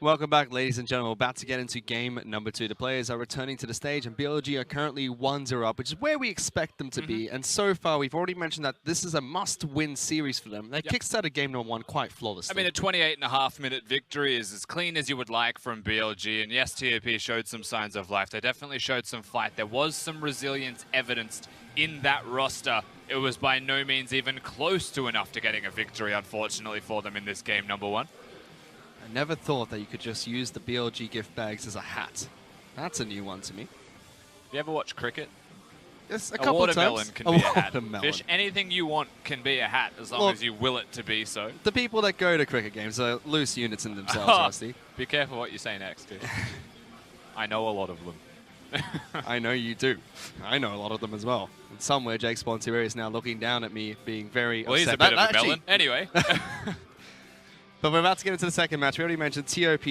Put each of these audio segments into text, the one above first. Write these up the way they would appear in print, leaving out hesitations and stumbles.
Welcome back, ladies and gentlemen. We're about to get into game number 2. The players are returning to the stage, and BLG are currently 1-0 up, which is where we expect them to be. And so far, we've already mentioned that this is a must-win series for them. They kickstarted game number 1 quite flawlessly. I mean, a 28.5-minute victory is as clean as you would like from BLG. And yes, TOP showed some signs of life. They definitely showed some fight. There was some resilience evidenced in that roster. It was by no means even close to enough to getting a victory, unfortunately, for them in this game number 1. I never thought that you could just use the BLG gift bags as a hat. That's a new one to me. You ever watch cricket? Yes, a couple of times. Watermelon can be a hat. Watermelon. Fish, anything you want can be a hat as long as you will it to be so. The people that go to cricket games are loose units in themselves, Rusty. Be careful what you say next, Fish. I know a lot of them. I know you do. I know a lot of them as well. And somewhere, Jake Spontieri is now looking down at me, being very upset. Well, he's a bit of a melon. Anyway. But we're about to get into the second match. We already mentioned TOP.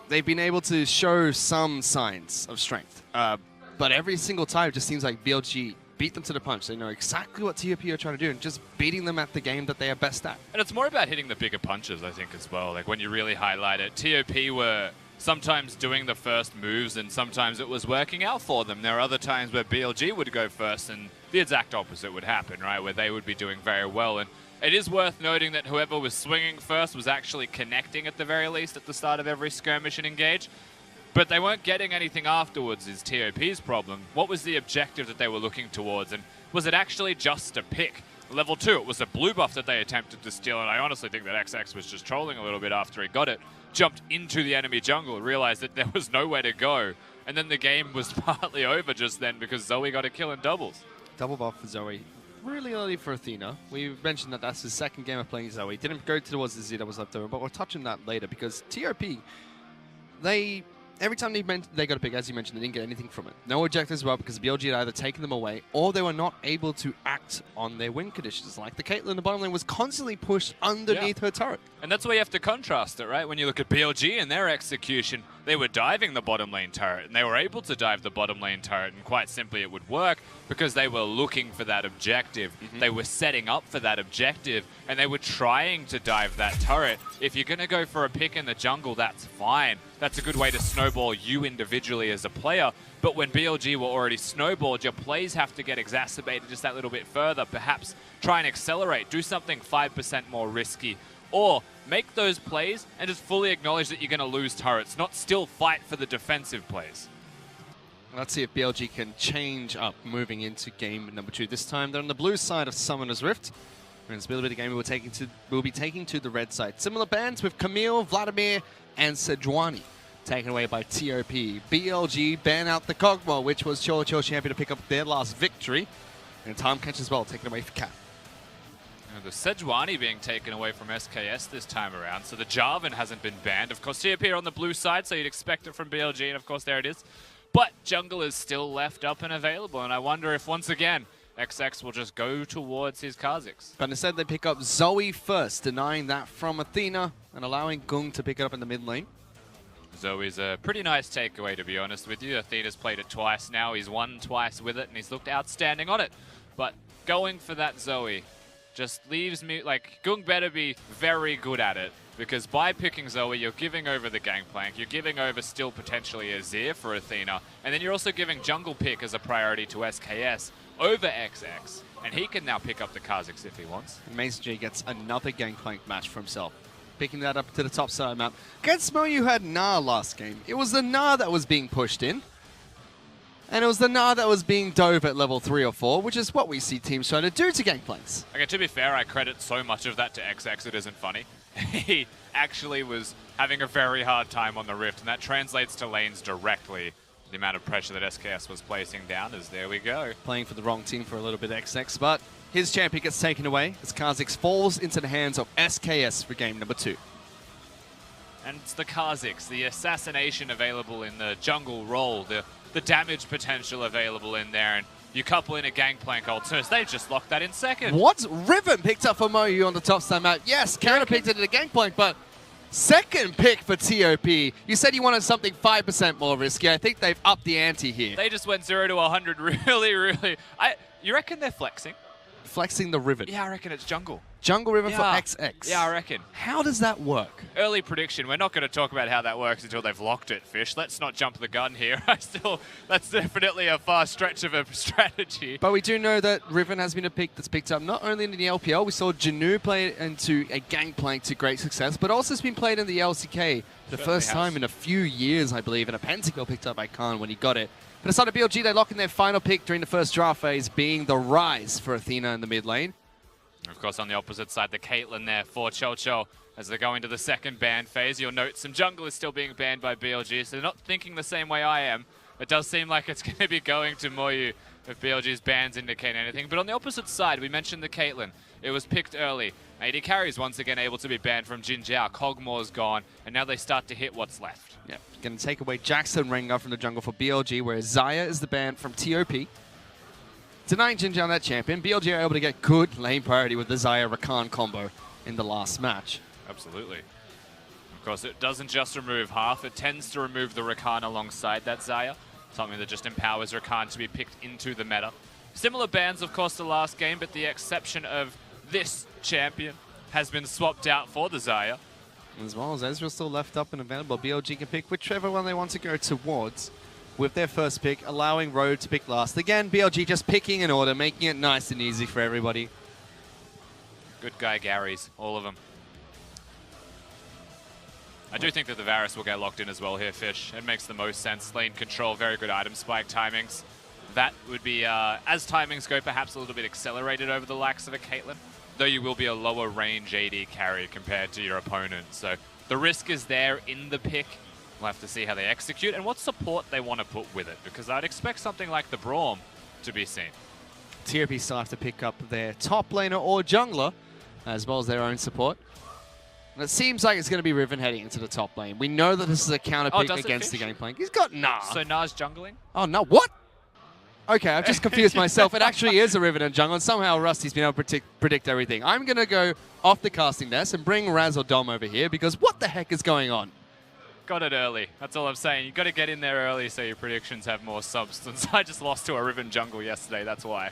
They've been able to show some signs of strength. But every single time it just seems like BLG beat them to the punch. They know exactly what TOP are trying to do and just beating them at the game that they are best at. And it's more about hitting the bigger punches, I think, as well. Like when you really highlight it, TOP were sometimes doing the first moves and sometimes it was working out for them. There are other times where BLG would go first and the exact opposite would happen, right? Where they would be doing very well. And it is worth noting that whoever was swinging first was actually connecting at the very least at the start of every skirmish and engage. But they weren't getting anything afterwards is TOP's problem. What was the objective that they were looking towards? And was it actually just a pick? Level 2, it was a blue buff that they attempted to steal, and I honestly think that XX was just trolling a little bit after he got it. Jumped into the enemy jungle, realized that there was nowhere to go. And then the game was partly over just then because Zoe got a kill in doubles. Double buff for Zoe. Really early for Athena. We mentioned that that's his second game of playing Zoe. Didn't go towards the Z that was left over, but we'll touch on that later because TOP, every time they got a pick, as you mentioned, they didn't get anything from it. No objectives were up because BLG had either taken them away or they were not able to act on their win conditions. Like the Caitlyn in the bottom lane was constantly pushed underneath her turret. And that's why you have to contrast it, right? When you look at BLG and their execution, they were diving the bottom lane turret and they were able to dive the bottom lane turret and quite simply it would work because they were looking for that objective. They were setting up for that objective and they were trying to dive that turret. If you're going to go for a pick in the jungle, that's fine. That's a good way to snowball you individually as a player. But when BLG were already snowballed, your plays have to get exacerbated just that little bit further. Perhaps try and accelerate, do something 5% more risky. Or make those plays and just fully acknowledge that you're going to lose turrets, not still fight for the defensive plays. Let's see if BLG can change up moving into game number 2. This time they're on the blue side of Summoner's Rift. Whereas Bilibili game we'll be taking to the red side. Similar bans with Camille, Vladimir, and Sejuani. Taken away by TOP. BLG ban out the Kog'Maw, which was Cho champion to pick up their last victory. And Time Catch as well, taken away for Cat. The Sejuani being taken away from SKS this time around, so the Jarvan hasn't been banned. Of course, TOP are on the blue side, so you'd expect it from BLG, and of course, there it is. But jungle is still left up and available, and I wonder if, once again, XX will just go towards his Kha'Zix. But instead, they pick up Zoe first, denying that from Athena, and allowing Gung to pick it up in the mid lane. Zoe's a pretty nice takeaway, to be honest with you. Athena's played it twice now. He's won twice with it, and he's looked outstanding on it. But going for that Zoe just leaves me, like, Gung better be very good at it, because by picking Zoe, you're giving over the gangplank, you're giving over still potentially Azir for Athena, and then you're also giving jungle pick as a priority to SKS over XX, and he can now pick up the Kha'Zix if he wants. Mason G gets another gangplank match for himself. Picking that up to the top side map. Against Moyu had Gnar last game. It was the Gnar that was being pushed in. And it was the Gnar that was being dove at level 3 or 4, which is what we see teams trying to do to gangplanks. Okay, to be fair, I credit so much of that to XX, it isn't funny. He actually was having a very hard time on the Rift, and that translates to lanes directly. The amount of pressure that SKS was placing down is there we go. Playing for the wrong team for a little bit XX, but his champion gets taken away as Kha'Zix falls into the hands of SKS for game number 2. And it's the Kha'Zix, the assassination available in the jungle role, the damage potential available in there, and you couple in a gangplank alternate. They just locked that in second. What? Riven picked up for Moyu on the top side map. Yes, counter picked it at a gangplank, but second pick for TOP. You said you wanted something 5% more risky. I think they've upped the ante here. They just went 0 to 100 really. You reckon they're flexing? Flexing the Riven. Yeah, I reckon it's jungle. Jungle Riven for XX. Yeah, I reckon. How does that work? Early prediction. We're not going to talk about how that works until they've locked it, Fish. Let's not jump the gun here. That's definitely a far stretch of a strategy. But we do know that Riven has been a pick that's picked up not only in the LPL, we saw Janu play into a Gangplank to great success, but also has been played in the LCK for the first time in a few years, I believe, and a Pentakill picked up by Khan when he got it. But aside of BLG, they lock in their final pick during the first draft phase, being the Rise for Athena in the mid lane. Of course, on the opposite side, the Caitlyn there for Cho as they go into the second ban phase. You'll note some jungle is still being banned by BLG, so they're not thinking the same way I am. It does seem like it's going to be going to Moyu if BLG's bans indicate anything. But on the opposite side, we mentioned the Caitlyn. It was picked early. AD carries once again able to be banned from Jin Jiao. Kog'Maw's gone, and now they start to hit what's left. Yeah, going to take away Jackson Rengar from the jungle for BLG, whereas Xayah is the ban from TOP. Denying Jin Jiao that champion, BLG are able to get good lane priority with the Xayah Rakan combo in the last match. Absolutely. Of course, it doesn't just remove half, it tends to remove the Rakan alongside that Xayah, something that just empowers Rakan to be picked into the meta. Similar bans, of course, to last game, but the exception of this champion has been swapped out for the Xayah. As well as Ezreal still left up and available, BLG can pick whichever one they want to go towards with their first pick, allowing Road to pick last. Again, BLG just picking in order, making it nice and easy for everybody. Good guy Garys, all of them. I do think that the Varus will get locked in as well here, Fish. It makes the most sense. Lane control, very good item spike timings. That would be, as timings go, perhaps a little bit accelerated over the likes of a Caitlyn, though you will be a lower range AD carry compared to your opponent. So the risk is there in the pick. We'll have to see how they execute and what support they want to put with it, because I'd expect something like the Braum to be seen. TOP still have to pick up their top laner or jungler, as well as their own support. And it seems like it's going to be Riven heading into the top lane. We know that this is a counter pick against the Gangplank. He's got Nah. So Nah's jungling? Oh, no. What? Okay, I've just confused myself. It actually is a Riven and jungle, and somehow Rusty's been able to predict everything. I'm going to go off the casting desk and bring Raz or Dom over here, because what the heck is going on? Got it early. That's all I'm saying. You've got to get in there early so your predictions have more substance. I just lost to a Riven jungle yesterday, that's why.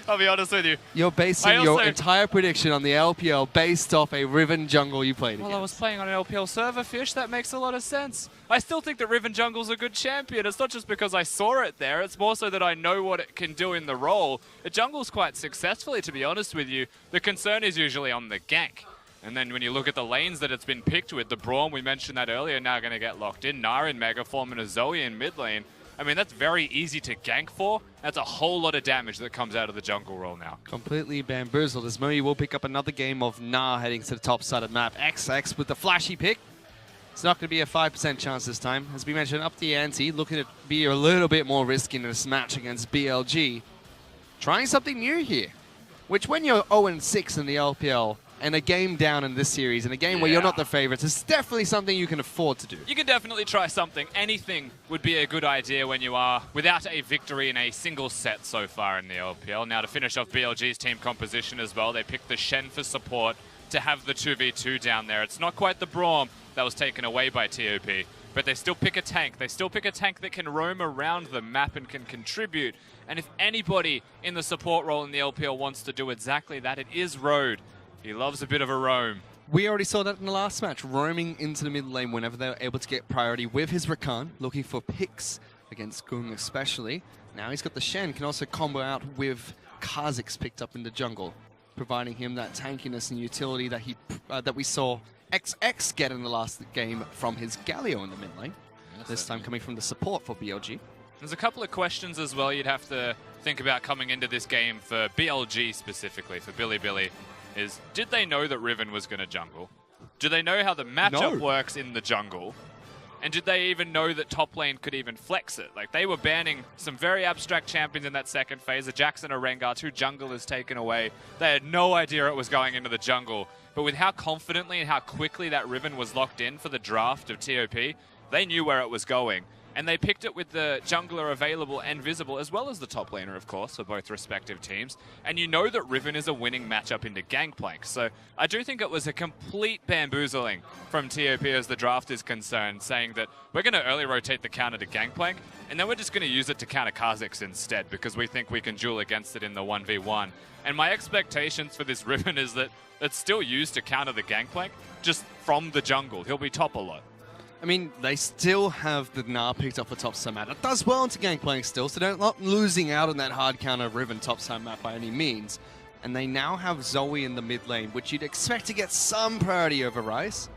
I'll be honest with you. You're basing your entire prediction on the LPL based off a Riven jungle you played against. Well, I was playing on an LPL server, Fish. That makes a lot of sense. I still think that Riven jungle's a good champion. It's not just because I saw it there. It's more so that I know what it can do in the role. It jungles quite successfully, to be honest with you. The concern is usually on the gank. And then when you look at the lanes that it's been picked with, the Braum, we mentioned that earlier, now going to get locked in. Nara in Mega Form and a Zoe in mid lane. I mean, that's very easy to gank for. That's a whole lot of damage that comes out of the jungle role now. Completely bamboozled as Moe will pick up another game of Nah heading to the top side of the map. XX with the flashy pick. It's not going to be a 5% chance this time. As we mentioned, up the ante, looking to be a little bit more risky in this match against BLG. Trying something new here, which when you're 0-6 in the LPL, and a game down in this series, and a game where you're not the favorites, it's definitely something you can afford to do. You can definitely try something. Anything would be a good idea when you are without a victory in a single set so far in the LPL. Now to finish off BLG's team composition as well, they picked the Shen for support to have the 2v2 down there. It's not quite the Braum that was taken away by TOP, but they still pick a tank. They still pick a tank that can roam around the map and can contribute. And if anybody in the support role in the LPL wants to do exactly that, it is Road. He loves a bit of a roam. We already saw that in the last match, roaming into the mid lane whenever they were able to get priority with his Rakan, looking for picks against Gung especially. Now he's got the Shen, can also combo out with Kha'Zix picked up in the jungle, providing him that tankiness and utility that that we saw XX get in the last game from his Galio in the mid lane. Yes, this time coming from the support for BLG. There's a couple of questions as well you'd have to think about coming into this game for BLG specifically, for Bilibili. Is, did they know that Riven was going to jungle? Do they know how the matchup works in the jungle? And did they even know that top lane could even flex it? Like, they were banning some very abstract champions in that second phase. A Jackson or Rengar, 2 jungle is taken away. They had no idea it was going into the jungle. But with how confidently and how quickly that Riven was locked in for the draft of TOP, they knew where it was going. And they picked it with the jungler available and visible, as well as the top laner, of course, for both respective teams. And you know that Riven is a winning matchup into Gangplank. So I do think it was a complete bamboozling from TOP as the draft is concerned, saying that we're going to early rotate the counter to Gangplank, and then we're just going to use it to counter Kha'Zix instead, because we think we can duel against it in the 1v1. And my expectations for this Riven is that it's still used to counter the Gangplank, just from the jungle. He'll be top a lot. I mean, they still have the Gnar picked up for top side map. It does well into Gangplank still, so they're not losing out on that hard counter Riven top side map by any means. And they now have Zoe in the mid lane, which you'd expect to get some priority over Ryze.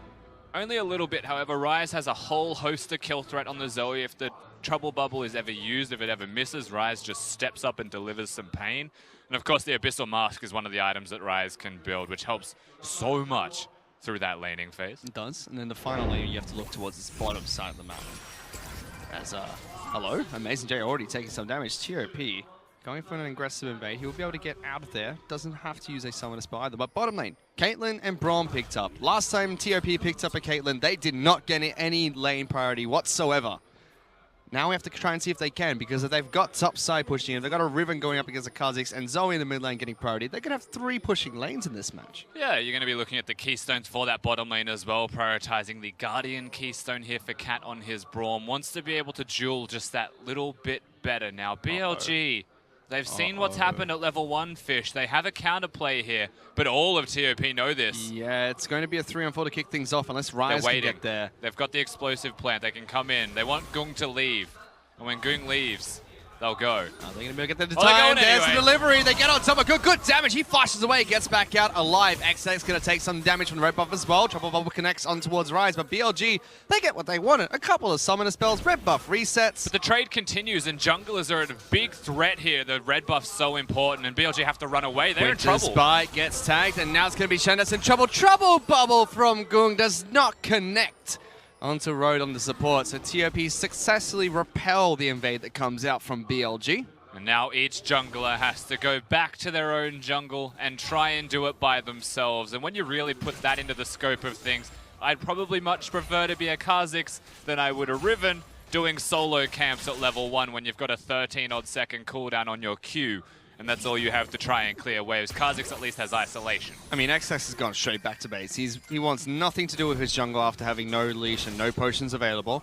Only a little bit, however. Ryze has a whole host of kill threat on the Zoe. If the Trouble Bubble is ever used, if it ever misses, Ryze just steps up and delivers some pain. And of course, the Abyssal Mask is one of the items that Ryze can build, which helps so much through that laning phase. It does. And then the final lane, you have to look towards this bottom side of the map. As, hello, Amazing J already taking some damage. TOP going for an aggressive invade. He'll be able to get out of there. Doesn't have to use a summoner spell either. But bottom lane, Caitlyn and Braum picked up. Last time TOP picked up a Caitlyn, they did not get any lane priority whatsoever. Now we have to try and see if they can, because if they've got top side pushing in, they've got a Riven going up against a Kha'Zix and Zoe in the mid lane getting priority, they could have 3 pushing lanes in this match. Yeah, you're going to be looking at the keystones for that bottom lane as well, prioritizing the Guardian keystone here for Cat on his Braum. Wants to be able to duel just that little bit better. Now, BLG, they've seen what's happened at level 1 Fish. They have a counterplay here, but all of TOP know this. Yeah, it's going to be a 3-on-4 to kick things off unless Ryze can get there. They've got the explosive plant. They can come in. They want Gung to leave. And when Gung leaves, they'll go. Are they going to be able to get there to time? There's the delivery. They get on top of good damage. He flashes away, gets back out alive. XX going to take some damage from the red buff as well. Trouble Bubble connects on towards Ryze, but BLG, they get what they wanted. A couple of summoner spells, red buff resets. But the trade continues, and junglers are a big threat here. The red buff's so important, and BLG have to run away. They're in trouble. Spike gets tagged, and now it's going to be Shen that's in trouble. Trouble Bubble from Gung does not connect onto Road on the support, so TOP successfully repel the invade that comes out from BLG. And now each jungler has to go back to their own jungle and try and do it by themselves. And when you really put that into the scope of things, I'd probably much prefer to be a Kha'Zix than I would a Riven doing solo camps at level 1 when you've got a 13-odd second cooldown on your Q. And that's all you have to try and clear waves. Kha'Zix at least has isolation. I mean, XX has gone straight back to base. He wants nothing to do with his jungle after having no leash and no potions available.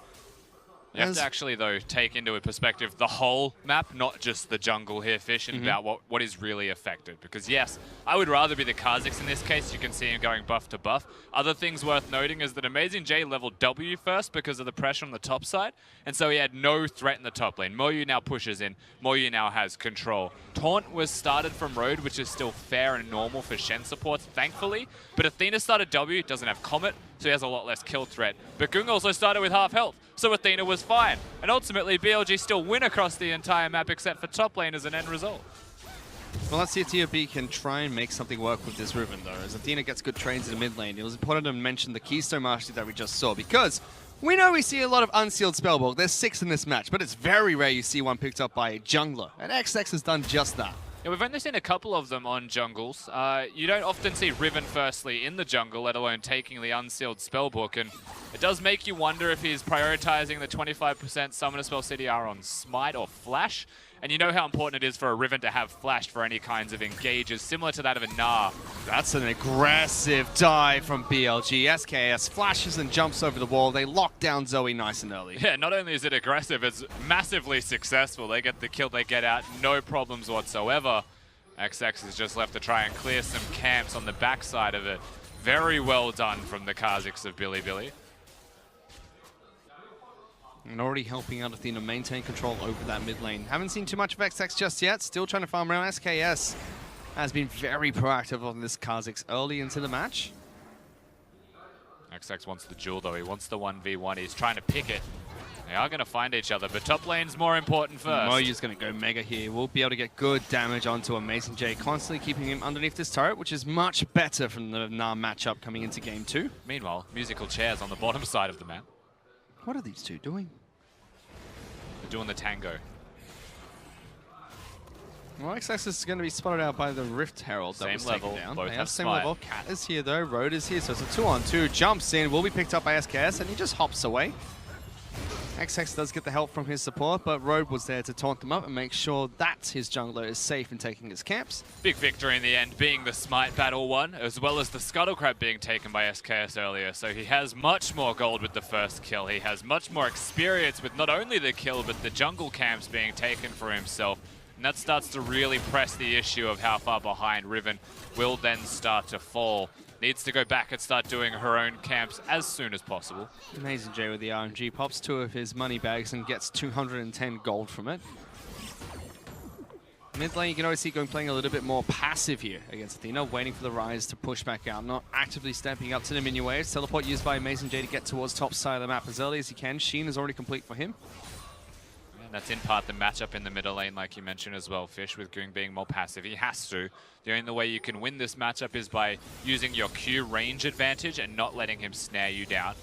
You have to actually, though, take into perspective the whole map, not just the jungle here, Fish, and about what is really affected. Because, yes, I would rather be the Kha'Zix in this case. You can see him going buff to buff. Other things worth noting is that Amazing J leveled W first because of the pressure on the top side, and so he had no threat in the top lane. Moyu now pushes in. Moyu now has control. Taunt was started from Road, which is still fair and normal for Shen supports, thankfully. But Athena started W, doesn't have Comet, so he has a lot less kill threat. But Gung also started with half health, so Athena was fine. And ultimately, BLG still win across the entire map except for top lane as an end result. Well, let's see if TOP can try and make something work with this Riven, though, as Athena gets good trades in the mid lane. It was important to mention the Keystone Mastery that we just saw, because we know we see a lot of unsealed Spellbook. There's 6 in this match, but it's very rare you see one picked up by a jungler, and XX has done just that. Yeah, we've only seen a couple of them on jungles. You don't often see Riven firstly in the jungle, let alone taking the unsealed spellbook, and it does make you wonder if he's prioritizing the 25% summoner spell CDR on Smite or Flash. And you know how important it is for a Riven to have Flash for any kinds of engages, similar to that of a Gnar. That's an aggressive dive from BLG. SKS flashes and jumps over the wall. They lock down Zoe nice and early. Yeah, not only is it aggressive, it's massively successful. They get the kill, they get out, no problems whatsoever. XX is just left to try and clear some camps on the backside of it. Very well done from the Kha'Zix of Bilibili. And already helping out Athena maintain control over that mid lane. Haven't seen too much of XX just yet. Still trying to farm around. SKS has been very proactive on this Kha'Zix early into the match. XX wants the duel though. He wants the 1v1. He's trying to pick it. They are going to find each other, but top lane's more important first. Moyu's going to go mega here. We'll be able to get good damage onto Amazing J, constantly keeping him underneath this turret, which is much better from the Gnar matchup coming into game 2. Meanwhile, musical chairs on the bottom side of the map. What are these two doing? They're doing the tango. Well, XX is going to be spotted out by the Rift Herald that was taken down. Both they have same Smite. level. Cat is here though. Road is here, so it's a 2-on-2. Jumps in, will be picked up by SKS, and he just hops away. XX does get the help from his support, but Road was there to taunt them up and make sure that his jungler is safe in taking his camps. Big victory in the end, being the Smite battle one, as well as the Scuttle Crab being taken by SKS earlier. So he has much more gold with the first kill. He has much more experience with not only the kill, but the jungle camps being taken for himself. And that starts to really press the issue of how far behind Riven will then start to fall. Needs to go back and start doing her own camps as soon as possible. Amazing J with the RNG, pops 2 of his money bags and gets 210 gold from it. Mid lane, you can always see going playing a little bit more passive here against Athena, waiting for the Rise to push back out, not actively stepping up to the minion waves. Teleport used by Amazing J to get towards top side of the map as early as he can. Sheen is already complete for him. That's in part the matchup in the middle lane, like you mentioned as well, Fish, with Goong being more passive. He has to. The only way you can win this matchup is by using your Q range advantage and not letting him snare you down.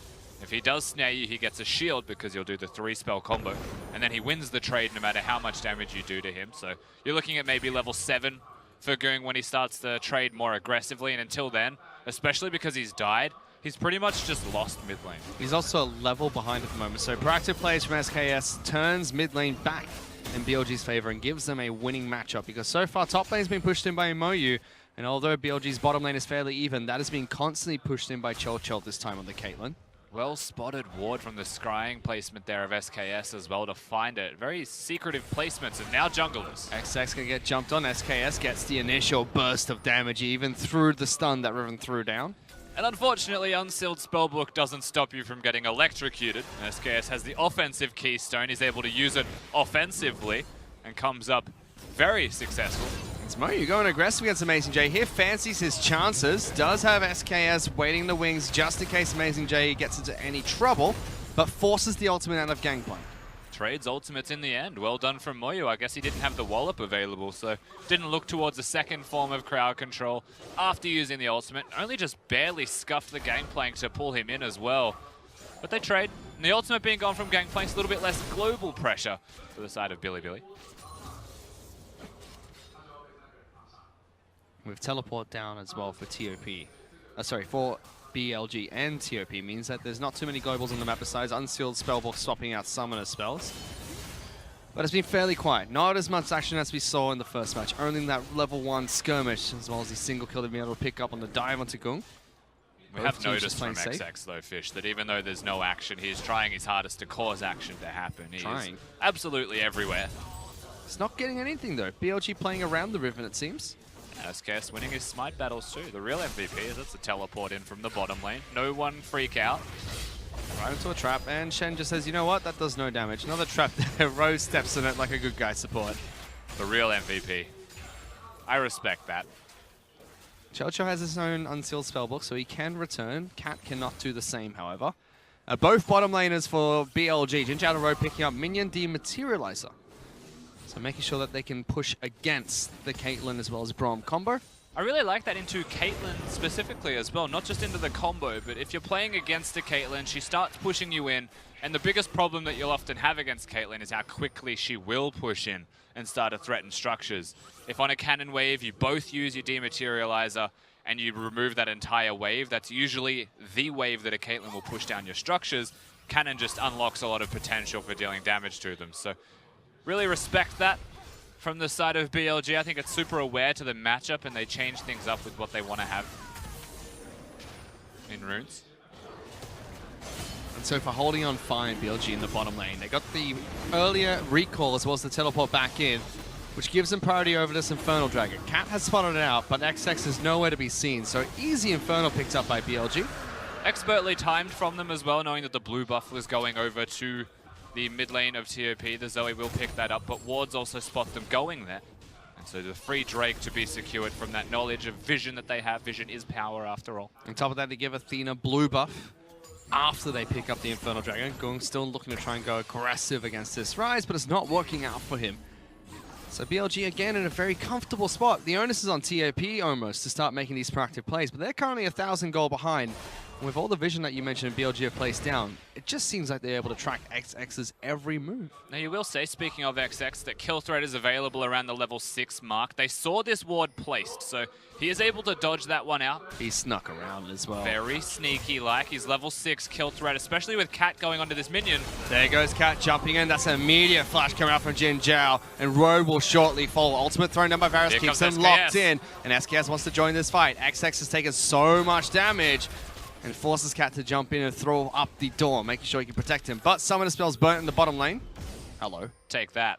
If he does snare you, he gets a shield because you'll do the 3-spell combo, and then he wins the trade no matter how much damage you do to him. So you're looking at maybe level 7 for Goong when he starts the trade more aggressively, and until then, especially because he's died, he's pretty much just lost mid lane. He's also a level behind at the moment, so proactive plays from SKS turns mid lane back in BLG's favor and gives them a winning matchup, because so far top lane's been pushed in by Moyu, and although BLG's bottom lane is fairly even, that has been constantly pushed in by Chol this time on the Caitlyn. Well spotted ward from the scrying placement there of SKS as well to find it. Very secretive placements, and now junglers. XX can get jumped on. SKS gets the initial burst of damage even through the stun that Riven threw down. And unfortunately, Unsealed Spellbook doesn't stop you from getting electrocuted. SKS has the offensive keystone. He's able to use it offensively and comes up very successful. It's Moyu going aggressive against Amazing J here. Fancies his chances. Does have SKS waiting in the wings just in case Amazing J gets into any trouble, but forces the ultimate out of Gangplank. Trades ultimates in the end. Well done from Moyu. I guess he didn't have the wallop available, so didn't look towards a second form of crowd control after using the ultimate. Only just barely scuffed the Gangplank to pull him in as well. But they trade. And the ultimate being gone from Gangplank's a little bit less global pressure for the side of Bilibili. With teleport down as well for TOP. For BLG and TOP means that there's not too many globals on the map besides Unsealed Spellbook swapping out summoner spells. But it's been fairly quiet. Not as much action as we saw in the first match. Only in that level 1 skirmish, as well as the single kill they've been able to pick up on the dive onto Goong. We have noticed from XX, though, Fish, that even though there's no action, he's trying his hardest to cause action to happen. He is absolutely everywhere. It's not getting anything, though. BLG playing around the Riven, it seems. SKS winning his Smite battles too. The real MVP is that's a teleport in from the bottom lane. No one freak out. Right into a trap, and Shen just says, you know what, that does no damage. Another trap there. Rose steps in it like a good guy support. The real MVP. I respect that. Chocho has his own Unsealed Spellbook, so he can return. Cat cannot do the same, however. Both bottom laners for BLG. Ginger out of road picking up Minion Dematerializer. So making sure that they can push against the Caitlyn as well as Braum combo. I really like that into Caitlyn specifically as well, not just into the combo, but if you're playing against a Caitlyn, she starts pushing you in, and the biggest problem that you'll often have against Caitlyn is how quickly she will push in and start to threaten structures. If on a cannon wave you both use your Dematerializer and you remove that entire wave, that's usually the wave that a Caitlyn will push down your structures. Cannon just unlocks a lot of potential for dealing damage to them. So really respect that from the side of BLG. I think it's super aware to the matchup, and they change things up with what they want to have in runes. And so for holding on fine, BLG in the bottom lane, they got the earlier recall as well as the teleport back in, which gives them priority over this Infernal Dragon. Cat has spotted it out, but XX is nowhere to be seen, so easy Infernal picked up by BLG. Expertly timed from them as well, knowing that the blue buff was going over to the mid lane of TOP. The Zoe will pick that up, but wards also spot them going there. And so the free Drake to be secured from that knowledge of vision that they have. Vision is power after all. On top of that, they give Athena blue buff after they pick up the Infernal Dragon. Goong still looking to try and go aggressive against this Rise, but it's not working out for him. So BLG again in a very comfortable spot. The onus is on TOP almost to start making these proactive plays, but they're currently 1,000 gold behind. With all the vision that you mentioned BLG have placed down, it just seems like they're able to track XX's every move. Now you will say, speaking of XX, that kill threat is available around the level 6 mark. They saw this ward placed, so he is able to dodge that one out. He snuck around as well. Very sneaky-like. He's level 6 kill threat, especially with Cat going onto this minion. There goes Cat jumping in. That's an immediate flash coming out from Jin Zhao, and Road will shortly fall. Ultimate thrown down by Varus keeps him locked in, and SKS wants to join this fight. XX has taken so much damage, and forces Cat to jump in and throw up the door, making sure he can protect him. But Summoner Spell's burnt in the bottom lane. Hello. Take that.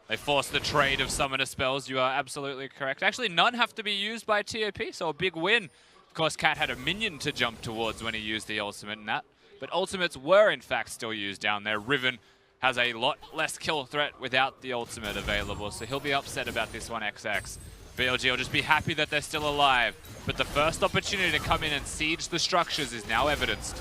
They forced the trade of Summoner Spells. You are absolutely correct. Actually, none have to be used by TOP, so a big win. Of course, Cat had a minion to jump towards when he used the ultimate in that. But ultimates were, in fact, still used down there. Riven has a lot less kill threat without the ultimate available, so he'll be upset about this one, XX. BLG will just be happy that they're still alive, but the first opportunity to come in and siege the structures is now evidenced.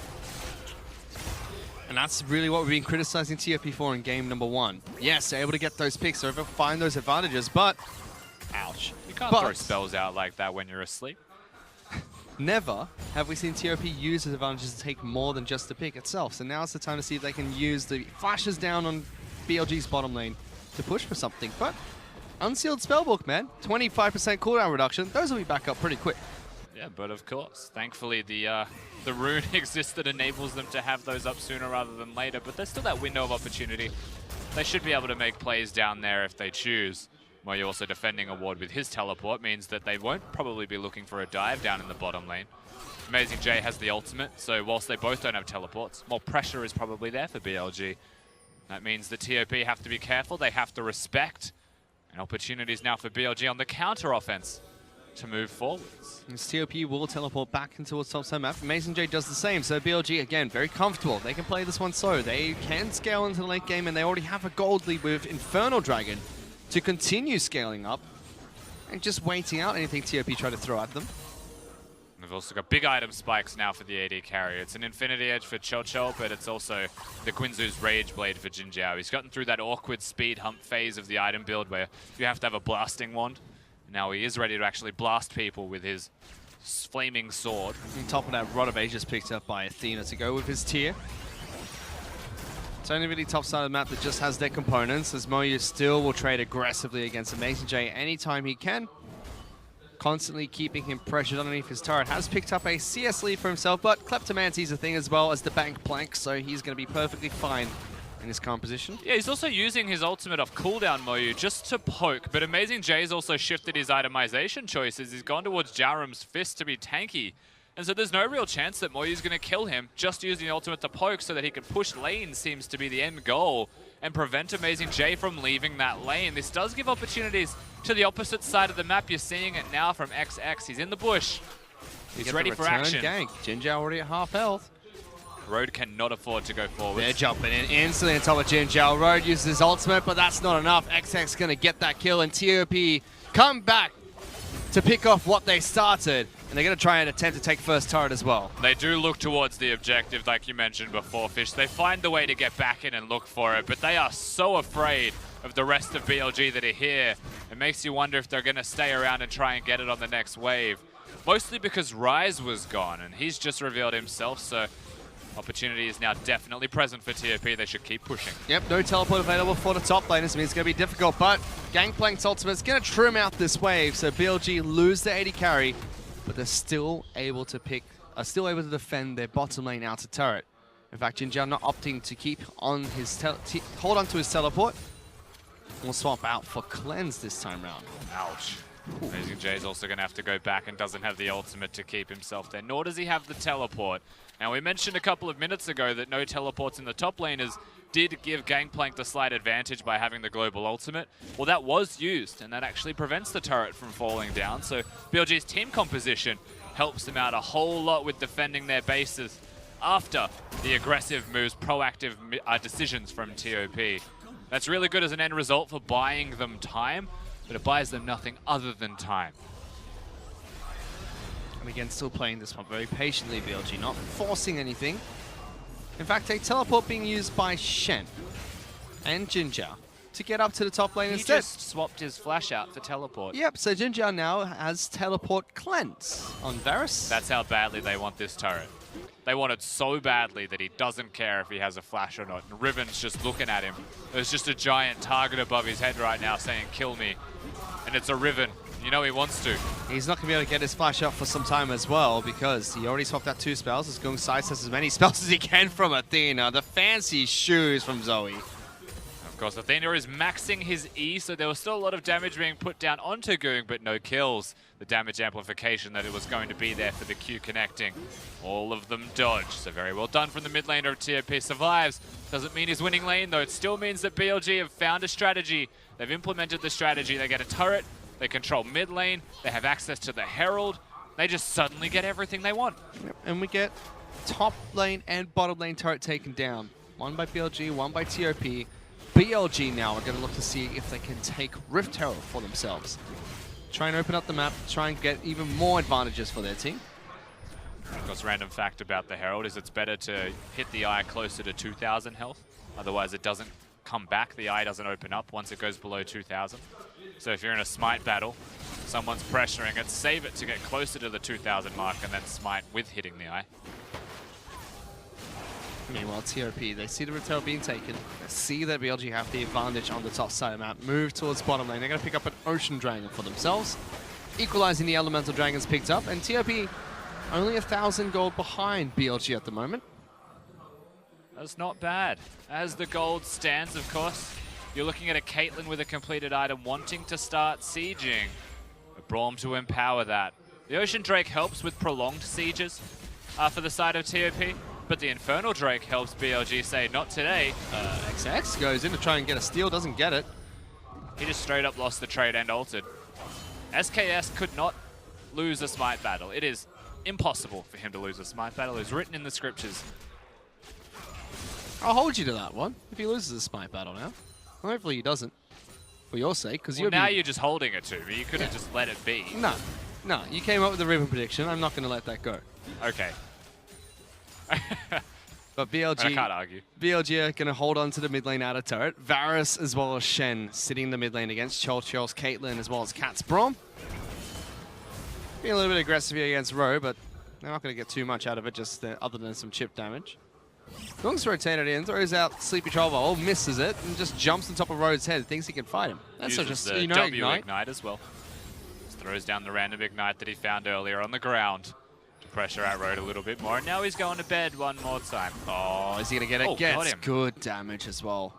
And that's really what we've been criticizing TOP for in game number 1. Yes, they're able to get those picks, they're able to find those advantages, but... Ouch. You can't throw spells out like that when you're asleep. Never have we seen TOP use his advantages to take more than just the pick itself. So now it's the time to see if they can use the flashes down on BLG's bottom lane to push for something. But Unsealed Spellbook, man. 25% cooldown reduction. Those will be back up pretty quick. Yeah, but of course. Thankfully, the rune exists that enables them to have those up sooner rather than later. But there's still that window of opportunity. They should be able to make plays down there if they choose. Moyu also defending a ward with his teleport means that they won't probably be looking for a dive down in the bottom lane. Amazing J has the ultimate, so whilst they both don't have teleports, more pressure is probably there for BLG. That means the TOP have to be careful, they have to respect. And opportunities now for BLG on the counter offense to move forwards. This TOP will teleport back into towards top side map. Amazing J does the same, so BLG, again, very comfortable. They can play this one so. They can scale into the late game, and they already have a gold lead with Infernal Dragon to continue scaling up and just waiting out anything TOP try to throw at them. We've also got big item spikes now for the AD carry. It's an Infinity Edge for Cho, but it's also the Quinzu's Rage Blade for Jin Zhao. He's gotten through that awkward speed hump phase of the item build where you have to have a blasting wand. Now he is ready to actually blast people with his flaming sword. On top of that, Rod of Ages picked up by Athena to go with his tier. It's only really top side of the map that just has their components, as Moyu still will trade aggressively against Amazing J anytime he can. Constantly keeping him pressured underneath his turret. Has picked up a CS lead for himself, but Kleptomancy's a thing as well as the bank plank, so he's going to be perfectly fine in his current position. Yeah, he's also using his ultimate off cooldown, Moyu, just to poke, but Amazing J's also shifted his itemization choices. He's gone towards Jarum's Fist to be tanky. And so there's no real chance that Moyu's going to kill him, just using the ultimate to poke so that he can push lane seems to be the end goal and prevent Amazing J from leaving that lane. This does give opportunities to the opposite side of the map. You're seeing it now from XX. He's in the bush. He's ready for action. Gank. Jin Zhao already at half health. Road cannot afford to go forward. They're jumping in instantly on top of Jin Zhao. Road uses his ultimate, but that's not enough. XX going to get that kill, and TOP come back to pick off what they started. And they're going to try and attempt to take first turret as well. They do look towards the objective, like you mentioned before, Fish. They find the way to get back in and look for it, but they are so afraid of the rest of BLG that are here. It makes you wonder if they're going to stay around and try and get it on the next wave. Mostly because Ryze was gone, and he's just revealed himself, so opportunity is now definitely present for TOP. They should keep pushing. Yep, no teleport available for the top laners. I mean, it's going to be difficult, but Gangplank's ultimate is going to trim out this wave, so BLG lose the AD carry, but they're still able to defend their bottom lane outer turret. In fact, Jin Zhao not opting to keep on his hold on to his teleport. We'll swap out for cleanse this time round. Ouch. Amazing J's also going to have to go back and doesn't have the ultimate to keep himself there, nor does he have the teleport. Now, we mentioned a couple of minutes ago that no teleports in the top laners did give Gangplank the slight advantage by having the global ultimate. Well, that was used, and that actually prevents the turret from falling down. So BLG's team composition helps them out a whole lot with defending their bases after the aggressive moves, proactive decisions from TOP. That's really good as an end result for buying them time, but it buys them nothing other than time. And again, still playing this one very patiently, BLG, not forcing anything. In fact, a teleport being used by Shen and Jin Zhao to get up to the top lane instead. He just swapped his flash out for teleport. Yep, so Jin Zhao now has teleport cleanse on Varus. That's how badly they want this turret. They want it so badly that he doesn't care if he has a flash or not. And Riven's just looking at him. There's just a giant target above his head right now saying, kill me. And it's a Riven. You know he wants to. He's not going to be able to get his flash up for some time as well because he already swapped out 2 spells. His Gung Sai has as many spells as he can from Athena. The fancy shoes from Zoe. Of course, Athena is maxing his E, so there was still a lot of damage being put down onto Gung, but no kills. The damage amplification that it was going to be there for the Q connecting. All of them dodge, so very well done from the mid laner of TOP. Survives. Doesn't mean he's winning lane, though. It still means that BLG have found a strategy. They've implemented the strategy. They get a turret, they control mid lane, they have access to the Herald. They just suddenly get everything they want. Yep. And we get top lane and bottom lane turret taken down. One by BLG, one by TOP. BLG now are going to look to see if they can take Rift Herald for themselves. Try and open up the map, try and get even more advantages for their team. Of course, random fact about the Herald is it's better to hit the eye closer to 2,000 health. Otherwise, it doesn't come back. The eye doesn't open up once it goes below 2,000. So if you're in a smite battle, someone's pressuring it, save it to get closer to the 2,000 mark and then smite with hitting the eye. Meanwhile, TOP, they see the Rift Herald being taken. They see that BLG have the advantage on the top side of the map. Move towards bottom lane. They're going to pick up an Ocean Dragon for themselves. Equalizing the Elemental Dragons picked up. And TOP only 1,000 gold behind BLG at the moment. That's not bad. As the gold stands, of course, you're looking at a Caitlyn with a completed item wanting to start sieging. A Braum to empower that. The Ocean Drake helps with prolonged sieges for the side of TOP. But the Infernal Drake helps BLG say, not today. XX goes in to try and get a steal, doesn't get it. He just straight up lost the trade and ulted. SKS could not lose a smite battle. It is impossible for him to lose a smite battle. It's written in the scriptures. I'll hold you to that one, if he loses a smite battle now. Well, hopefully he doesn't, for your sake. Because well, now you're just holding it to me. You could have just let it be. No, you came up with the Riven prediction. I'm not going to let that go. Okay. But BLG, I can't argue. BLG are going to hold on to the mid lane outer turret. Varus as well as Shen sitting in the mid lane against Chol's Caitlyn as well as Cat's Braum. Being a little bit aggressive here against Ro, but they're not going to get too much out of it, just other than some chip damage. Gung's rotated in, throws out Sleepy Trollball, misses it, and just jumps on top of Ro's head, thinks he can fight him. That's so just, the ignite as well. Just throws down the random ignite that he found earlier on the ground. Pressure out Road a little bit more, and now he's going to bed one more time. Oh, is he going to get it? Oh, Gets good damage as well.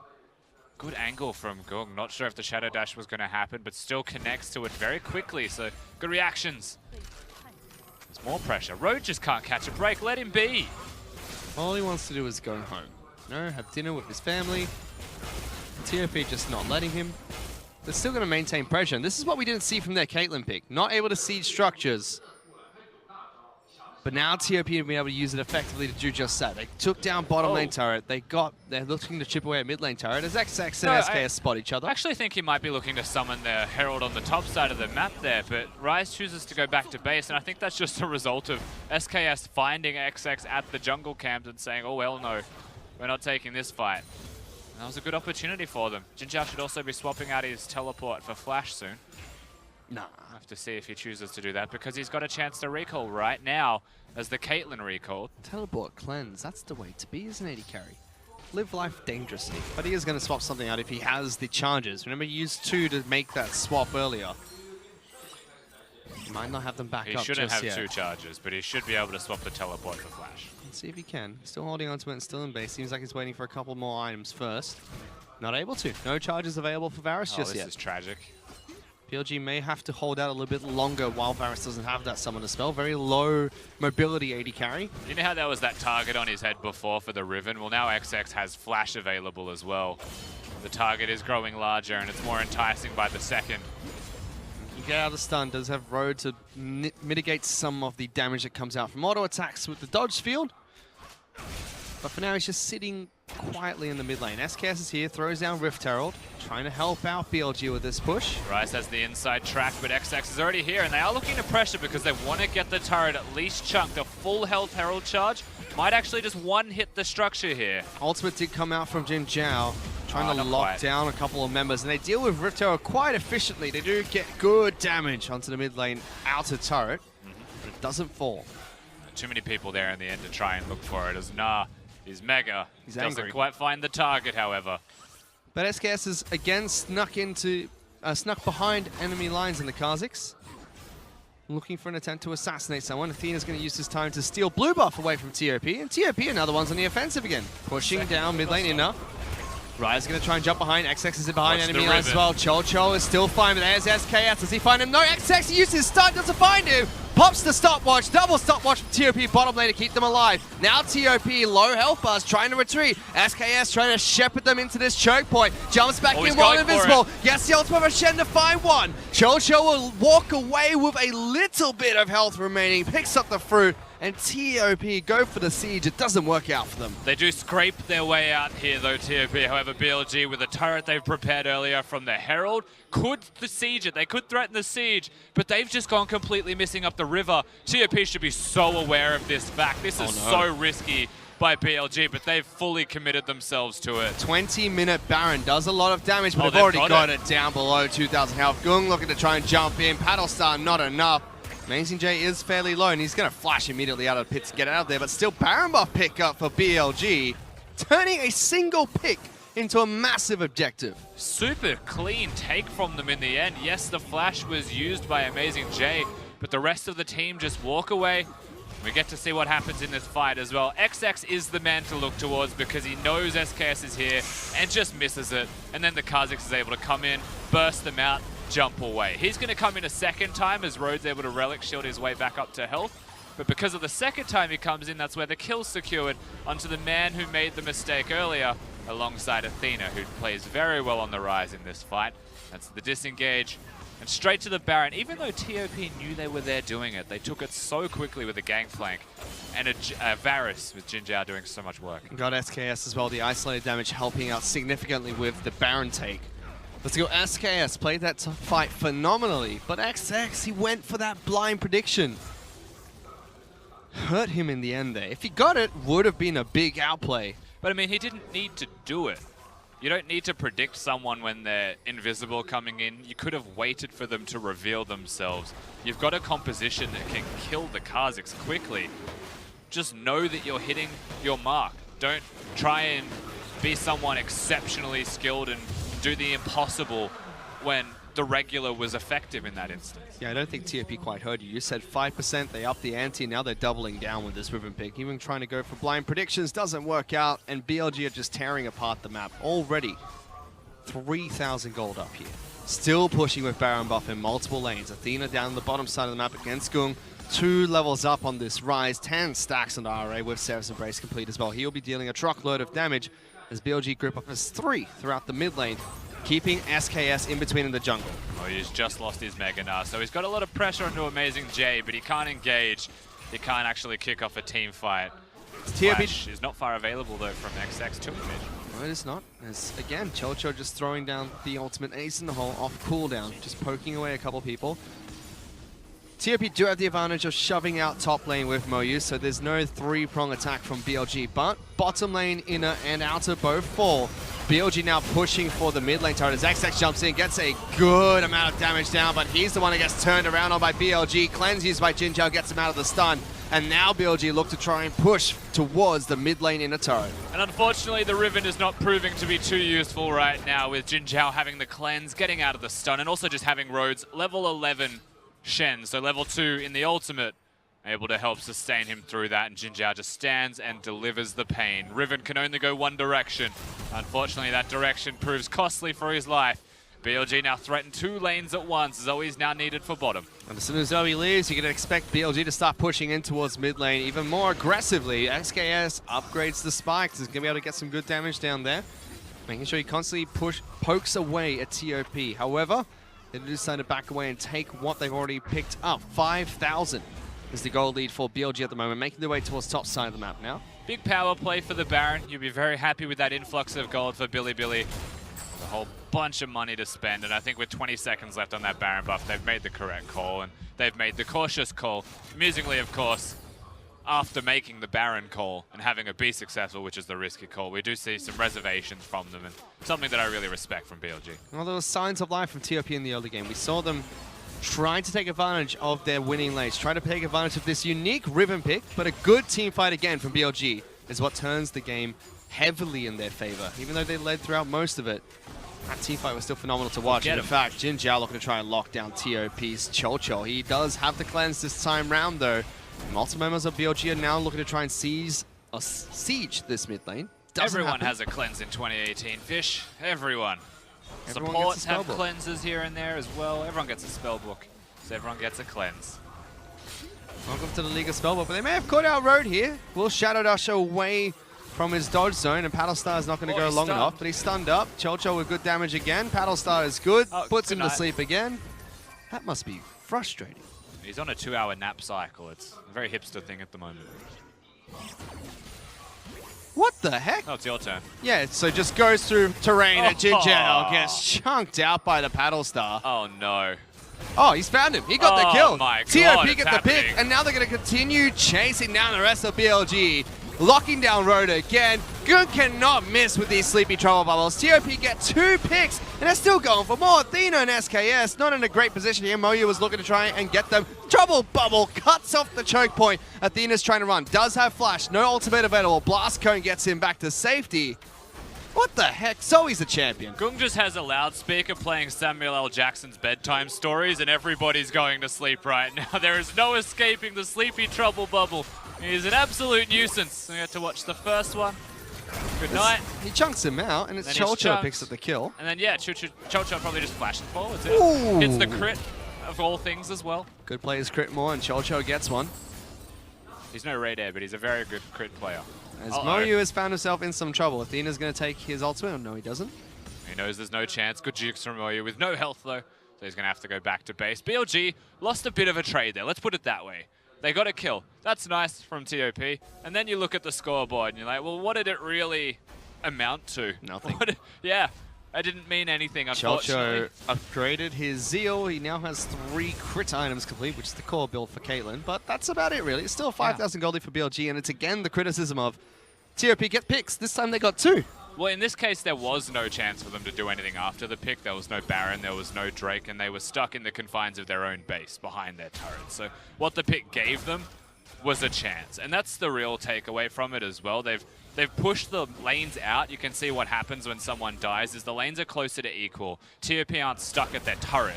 Good angle from Gung. Not sure if the Shadow Dash was going to happen, but still connects to it very quickly, so good reactions. There's more pressure. Road just can't catch a break. Let him be. All he wants to do is go home. Have dinner with his family. TOP just not letting him. They're still going to maintain pressure, and this is what we didn't see from their Caitlyn pick. Not able to siege structures. But now TOP have been able to use it effectively to do just that. They took down bottom lane turret. They're looking to chip away at mid lane turret as XX and SKS spot each other. I actually think he might be looking to summon the Herald on the top side of the map there, but Ryze chooses to go back to base, and I think that's just a result of SKS finding XX at the jungle camp and saying, oh, well, no, we're not taking this fight. And that was a good opportunity for them. Jin Zhao should also be swapping out his teleport for Flash soon. Nah. I'll have to see if he chooses to do that because he's got a chance to recall right now as the Caitlyn recalled. Teleport cleanse, that's the way to be, isn't it, Carry? Live life dangerously. But he is going to swap something out if he has the charges. Remember, he used 2 to make that swap earlier. He might not have them back up just yet. He shouldn't have 2 charges, but he should be able to swap the teleport for Flash. Let's see if he can. Still holding on to it and still in base. Seems like he's waiting for a couple more items first. Not able to. No charges available for Varus just yet. This is tragic. BLG may have to hold out a little bit longer while Varus doesn't have that summoner spell. Very low mobility AD carry. You know how there was that target on his head before for the Riven? Well, now XX has Flash available as well. The target is growing larger and it's more enticing by the second. You get out of the stun, does have Road to mitigate some of the damage that comes out from auto attacks with the dodge field. But for now, he's just sitting quietly in the mid lane. SKS is here, throws down Rift Herald, trying to help out BLG with this push. Ryze has the inside track, but XX is already here, and they are looking to pressure because they want to get the turret at least chunked. A full health Herald charge might actually just one-hit the structure here. Ultimate did come out from Jin Zhao, trying to lock down a couple of members, and they deal with Rift Herald quite efficiently. They do get good damage onto the mid lane outer turret, but it doesn't fall. too many people there in the end to try and look for it, as Nah is mega. He's Doesn't angry. quite find the target, however. But SKS has again snuck behind enemy lines in the Kazakhs. Looking for an attempt to assassinate someone. Athena's going to use this time to steal blue buff away from TOP. And TOP, another one's on the offensive again. Pushing down mid lane enough. Rise is going to try and jump behind. XX is behind enemy lines as well. Cho is still fine, but there's SKS. Does he find him? No, XX uses his stun, doesn't find him. Pops the stopwatch, double stopwatch from TOP bottom lane to keep them alive. Now TOP, low health bars, trying to retreat. SKS trying to shepherd them into this choke point. Jumps back in while invisible. Gets the ultimate of Shen to find one. Cho will walk away with a little bit of health remaining. Picks up the fruit. And TOP go for the siege. It doesn't work out for them. They do scrape their way out here, though, TOP. However, BLG, with a turret they've prepared earlier from the Herald, could besiege it. They could threaten the siege, but they've just gone completely missing up the river. TOP should be so aware of this fact. This is so risky by BLG, but they've fully committed themselves to it. 20-minute Baron does a lot of damage, but they've already got it down below 2,000 health. Gung looking to try and jump in. Paddle Star, not enough. Amazing J is fairly low, and he's going to flash immediately out of the pit to get out of there, but still Baron buff pick up for BLG, turning a single pick into a massive objective. Super clean take from them in the end. Yes, the flash was used by Amazing J, but the rest of the team just walk away. We get to see what happens in this fight as well. XX is the man to look towards because he knows SKS is here and just misses it. And then the Kazakhs is able to come in, burst them out, jump away. He's going to come in a second time as Rhodes able to relic shield his way back up to health. But because of the second time he comes in, that's where the kill's secured onto the man who made the mistake earlier, alongside Athena, who plays very well on the rise in this fight. That's the disengage. And straight to the Baron. Even though TOP knew they were there doing it, they took it so quickly with a gangplank. And a Varus with Jin Zhao doing so much work. Got SKS as well, the isolated damage helping out significantly with the Baron take. Let's go. SKS played that fight phenomenally, but XX, he went for that blind prediction. Hurt him in the end there. If he got it, would have been a big outplay. But I mean, he didn't need to do it. You don't need to predict someone when they're invisible coming in. You could have waited for them to reveal themselves. You've got a composition that can kill the Kazakhs quickly. Just know that you're hitting your mark. Don't try and be someone exceptionally skilled and do the impossible when the regular was effective in that instance. Yeah, I don't think TOP quite heard you. You said 5%, they upped the ante, now they're doubling down with this Riven pick. Even trying to go for blind predictions doesn't work out, and BLG are just tearing apart the map. Already 3,000 gold up here. Still pushing with Baron buff in multiple lanes. Athena down the bottom side of the map against Gung. 2 levels up on this rise, 10 stacks on the RA with Seraph Embrace complete as well. He'll be dealing a truckload of damage as BLG group up as 3 throughout the mid lane, keeping SKS in between in the jungle. Oh, he's just lost his Mega now, so he's got a lot of pressure onto Amazing J, but he can't engage. He can't actually kick off a team fight. Flash is not far available though from XX to engage. No, it is not. As again, Cho just throwing down the ultimate ace in the hole off cooldown, just poking away a couple people. TOP do have the advantage of shoving out top lane with Moyu, so there's no 3-prong attack from BLG, but bottom lane, inner, and outer both fall. BLG now pushing for the mid lane turret as XX jumps in, gets a good amount of damage down, but he's the one that gets turned around on by BLG. Cleanse used by Jin Zhao gets him out of the stun, and now BLG look to try and push towards the mid lane inner turret. And unfortunately, the Riven is not proving to be too useful right now, with Jin Zhao having the cleanse, getting out of the stun, and also just having Rhodes level 11 Shen, so level 2 in the ultimate, able to help sustain him through that, and Jin Zhao just stands and delivers the pain. Riven can only go one direction. Unfortunately, that direction proves costly for his life. BLG now threatened 2 lanes at once. Zoe's now needed for bottom. And as soon as Zoe leaves, you can expect BLG to start pushing in towards mid lane even more aggressively. SKS upgrades the spikes. He's going to be able to get some good damage down there, making sure he constantly pokes away at TOP. However, they decide to back away and take what they've already picked up. 5,000 is the goal lead for BLG at the moment, making their way towards top side of the map now. Big power play for the Baron. You'll be very happy with that influx of gold for Bilibili. A whole bunch of money to spend, and I think with 20 seconds left on that Baron buff, they've made the correct call, and they've made the cautious call. Amusingly, of course, after making the Baron call and having it be successful, which is the risky call, we do see some reservations from them, and something that I really respect from BLG. Well, there were signs of life from TOP in the early game. We saw them trying to take advantage of their winning lanes, trying to take advantage of this unique Riven pick, but a good team fight again from BLG is what turns the game heavily in their favor. Even though they led throughout most of it, that team fight was still phenomenal to watch. In fact, Jin Zhao looking to try and lock down TOP's Cho. He does have the cleanse this time round though. Multiple members of BLG are now looking to try and siege this mid lane. Everyone has a cleanse in 2018, Fish. Everyone. Supports have cleanses here and there as well. Everyone gets a spellbook, so everyone gets a cleanse. Welcome to the League of Spellbook, but they may have caught our road here. Will Shadow Dash away from his dodge zone, and Paddlestar is not going to go long enough, but he's stunned up. Cho with good damage again. Paddlestar is good, puts him to sleep again. That must be frustrating. He's on a 2-hour nap cycle. It's a very hipster thing at the moment. What the heck? Oh, it's your turn. Yeah, so just goes through terrain and Jin Zhao gets chunked out by the Paddlestar. Oh, no. Oh, he's found him. He got the kill. My God, TOP get the pick, and now they're going to continue chasing down the rest of BLG. Locking down Rhoda again. Gun cannot miss with these sleepy trouble bubbles. TOP get 2 picks, and they're still going for more. Athena and SKS not in a great position here. Moyu was looking to try and get them. Trouble bubble cuts off the choke point. Athena's trying to run. Does have flash. No ultimate available. Blast Cone gets him back to safety. What the heck? Zoe's the champion. Gung just has a loudspeaker playing Samuel L. Jackson's bedtime stories, and everybody's going to sleep right now. There is no escaping the sleepy trouble bubble. He's an absolute nuisance. We had to watch the first one. Good night. He chunks him out, and it's Cho picks up the kill. And then, yeah, Cho probably just flashes forwards. Hits the crit of all things as well. Good players crit more, and Cho gets one. He's no Raid Air, but he's a very good crit player. As Moyu has found himself in some trouble. Athena's going to take his ultimate. No, he doesn't. He knows there's no chance. Good jukes from Moyu with no health, though. So he's going to have to go back to base. BLG lost a bit of a trade there. Let's put it that way. They got a kill. That's nice from TOP. And then you look at the scoreboard and you're like, well, what did it really amount to? Nothing. Yeah, I didn't mean anything, unfortunately. Cho upgraded his Zeal. He now has 3 crit items complete, which is the core build for Caitlyn. But that's about it, really. It's still 5,000 goldie for BLG, and it's again the criticism of TOP get picks. This time they got 2. Well, in this case, there was no chance for them to do anything after the pick. There was no Baron, there was no Drake, and they were stuck in the confines of their own base behind their turret. So what the pick gave them was a chance, and that's the real takeaway from it as well. They've pushed the lanes out. You can see what happens when someone dies is the lanes are closer to equal. TOP aren't stuck at their turret,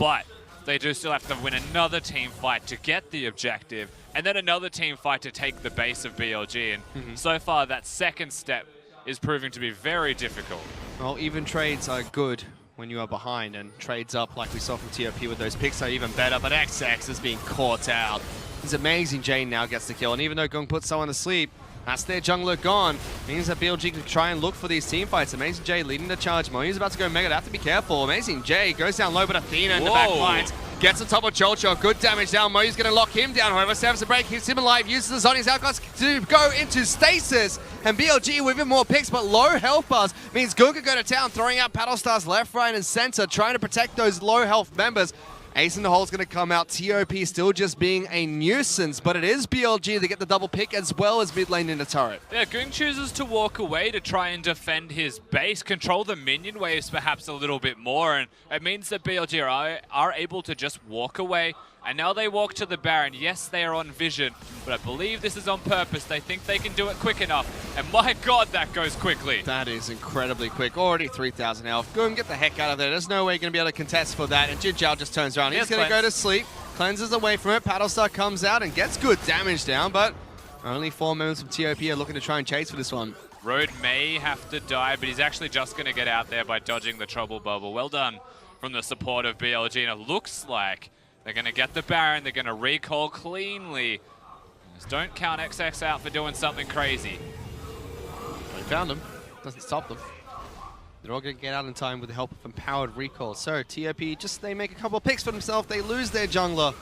but they do still have to win another team fight to get the objective, and then another team fight to take the base of BLG. And so far, that second step is proving to be very difficult. Well, even trades are good when you are behind, and trades up like we saw from TOP with those picks are even better, but XX is being caught out. His Amazing Jane now gets the kill, and even though Gung puts someone to sleep, that's their jungler gone. Means that BLG can try and look for these team fights. Amazing J leading the charge. Moyu's about to go mega. They have to be careful. Amazing J goes down low, but Athena in the back lines gets on top of Cho. Good damage down. Moyu's going to lock him down. However, serves a break. Keeps him alive. Uses the Zoni's outcast to go into stasis. And BLG with even more picks, but low health bars means Gung can go to town, throwing out Paddlestars left, right, and center, trying to protect those low health members. Ace in the hole is going to come out. TOP still just being a nuisance, but it is BLG that get the double pick as well as mid lane in the turret. Yeah, Gung chooses to walk away to try and defend his base, control the minion waves perhaps a little bit more, and it means that BLG are able to just walk away. And now they walk to the Baron. Yes, they are on vision, but I believe this is on purpose. They think they can do it quick enough. And my God, that goes quickly. That is incredibly quick. Already 3,000 health. Go and get the heck out of there. There's no way you're going to be able to contest for that. And Jin Zhao just turns around. He's going to go to sleep. Cleanses away from it. Paddlestar comes out and gets good damage down, but only 4 members from TOP are looking to try and chase for this one. Road may have to die, but he's actually just going to get out there by dodging the trouble bubble. Well done from the support of BLG. And it looks like they're going to get the Baron. They're going to recall cleanly. Just don't count XX out for doing something crazy. They found him. Doesn't stop them. They're all going to get out in time with the help of empowered recall. So TOP, they make a couple of picks for themselves. They lose their jungler.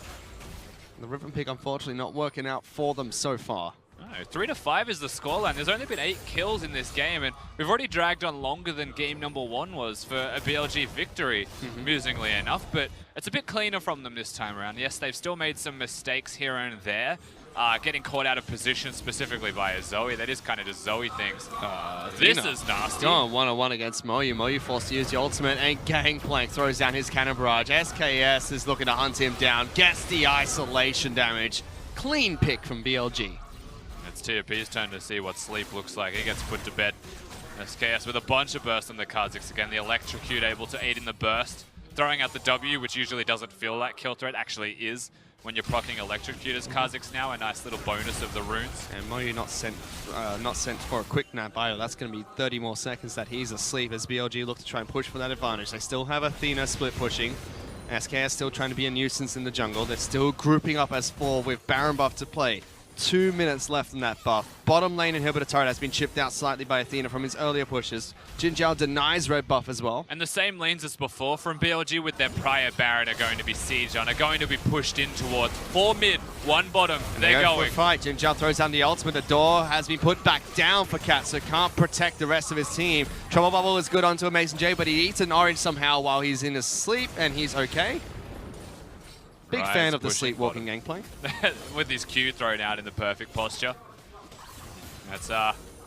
The Riven pick, unfortunately, not working out for them so far. No, 3-5 is the scoreline. There's only been 8 kills in this game, and we've already dragged on longer than game number 1 was for a BLG victory, amusingly enough, but it's a bit cleaner from them this time around. Yes, they've still made some mistakes here and there, getting caught out of position specifically by a Zoe. That is kind of just Zoe things. This is nasty. Going one-on-one against Moyu. Moyu forced to use the ultimate, and Gangplank throws down his cannon barrage. SKS is looking to hunt him down, gets the isolation damage. Clean pick from BLG. It's TOP's turn to see what sleep looks like. He gets put to bed. SKS with a bunch of burst on the Kha'Zix again. The electrocute able to aid in the burst. Throwing out the W, which usually doesn't feel like kill threat, actually is when you're proccing electrocute as Kha'Zix now. A nice little bonus of the runes. And Moyu not sent for a quick nap either. That's going to be 30 more seconds that he's asleep as BLG look to try and push for that advantage. They still have Athena split pushing. SKS still trying to be a nuisance in the jungle. They're still grouping up as 4 with Baron buff to play. 2 minutes left in that buff. Bottom lane inhibitor turret has been chipped out slightly by Athena from his earlier pushes. Jin Zhao denies red buff as well. And the same lanes as before from BLG with their prior Baron are going to be sieged on, are going to be pushed in towards 4 mid, 1 bottom. They're going. For a fight. Jin Zhao throws down the ultimate. The door has been put back down for Cat, so can't protect the rest of his team. Trouble Bubble is good onto Amazing J, but he eats an orange somehow while he's in his sleep, and he's okay. Big fan of the sleepwalking Gangplank. With his Q thrown out in the perfect posture. That's,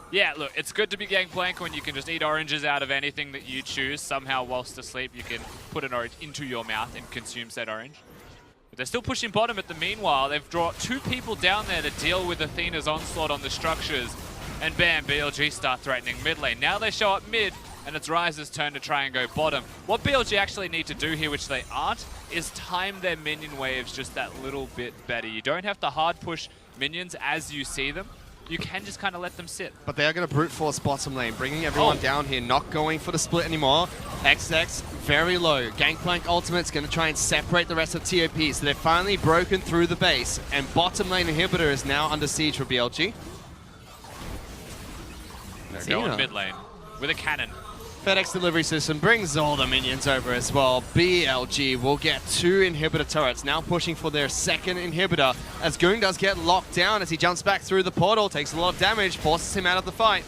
yeah, look, it's good to be Gangplank when you can just eat oranges out of anything that you choose. Somehow, whilst asleep, you can put an orange into your mouth and consume said orange. But they're still pushing bottom at the meanwhile. They've brought 2 people down there to deal with Athena's onslaught on the structures. And bam, BLG start threatening mid lane. Now they show up mid, and it's Ryze's turn to try and go bottom. What BLG actually need to do here, which they aren't, is time their minion waves just that little bit better. You don't have to hard push minions as you see them. You can just kind of let them sit. But they are going to brute force bottom lane, bringing everyone down here, not going for the split anymore. XX very low. Gangplank ultimate's going to try and separate the rest of TOP, so they've finally broken through the base, and bottom lane inhibitor is now under siege for BLG. They're going mid lane with a cannon. FedEx delivery system brings all the minions over as well. BLG will get 2 inhibitor turrets, now pushing for their second inhibitor, as Goong does get locked down as he jumps back through the portal, takes a lot of damage, forces him out of the fight.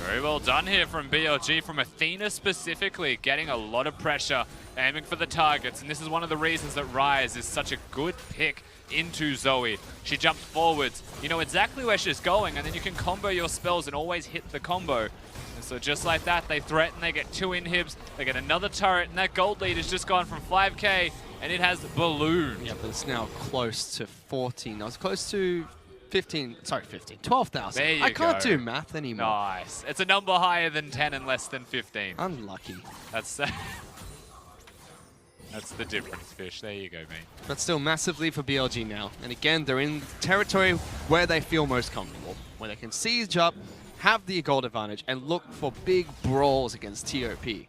Very well done here from BLG, from Athena specifically, getting a lot of pressure, aiming for the targets, and this is one of the reasons that Ryze is such a good pick into Zoe. She jumps forwards, you know exactly where she's going, and then you can combo your spells and always hit the combo. And so just like that, they threaten, they get 2 inhibs, they get another turret, and that gold lead has just gone from 5k, and it has ballooned. Yeah, but it's now close to 14. I was close to 15, sorry, 15, 12,000. There you I can't go. do math anymore. Nice. It's a number higher than 10 and less than 15. Unlucky. That's that's the difference, Fish. There you go, mate. But still, massive lead for BLG now. And again, they're in territory where they feel most comfortable, where they can siege up, have the gold advantage, and look for big brawls against TOP.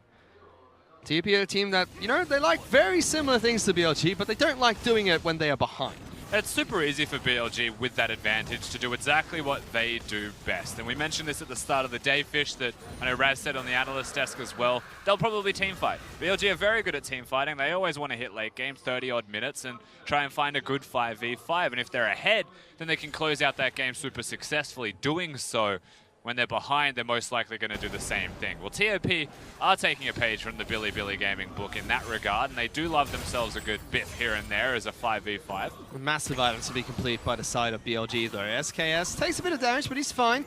TOP are a team that, you know, they like very similar things to BLG, but they don't like doing it when they are behind. It's super easy for BLG with that advantage to do exactly what they do best. And we mentioned this at the start of the day, Fish, that I know Raz said on the analyst desk as well. They'll probably team fight. BLG are very good at team fighting. They always want to hit late game, 30-odd minutes, and try and find a good 5v5. And if they're ahead, then they can close out that game super successfully. Doing so, when they're behind, they're most likely going to do the same thing. Well, TOP are taking a page from the Bilibili gaming book in that regard, and they do love themselves a good bit here and there as a 5v5. Massive items to be complete by the side of BLG, though. SKS takes a bit of damage, but he's fine.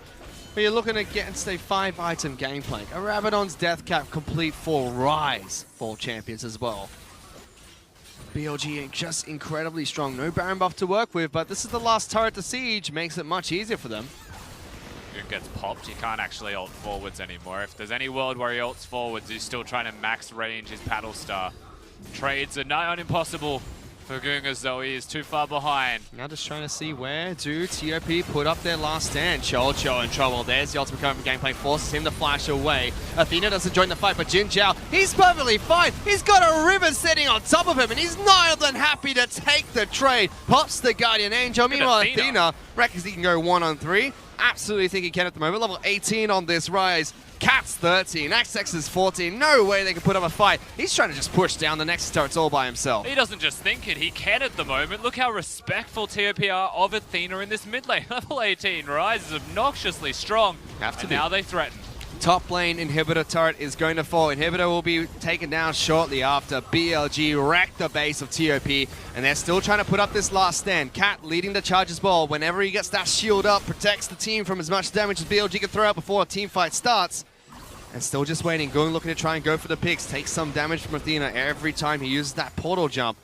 But you're looking at getting, say, 5-item Gangplank. A Rabadon's Death Cap complete for Ryze, for champions as well. BLG just incredibly strong. No Baron buff to work with, but this is the last turret to siege. Makes it much easier for them. Gets popped, he can't actually ult forwards anymore. If there's any world where he ults forwards, he's still trying to max range his paddle star. Trades are nigh on impossible for Goong as Zoe is too far behind. Now just trying to see where do TOP put up their last stand. Cho in trouble. There's the ultimate coming from Gangplank, forces him to flash away. Athena doesn't join the fight, but Jin Zhao, he's perfectly fine. He's got a river sitting on top of him, and he's not than happy to take the trade. Pops the Guardian Angel. Meanwhile, Athena reckons he can go 1-on-3. Absolutely think he can at the moment. Level 18 on this Ryze. Cat's 13, XX is 14. No way they can put up a fight. He's trying to just push down the next turrets all by himself. He doesn't just think it, he can at the moment. Look how respectful TOP are of Athena in this mid lane. Level 18, Ryze is obnoxiously strong. Have to and now they threaten. Top lane Inhibitor turret is going to fall. Inhibitor will be taken down shortly after. BLG wrecked the base of TOP, and they're still trying to put up this last stand. Cat leading the charge as well. Whenever he gets that shield up, protects the team from as much damage as BLG can throw out before a team fight starts. And still just waiting, looking to try and go for the picks. Takes some damage from Athena every time he uses that portal jump.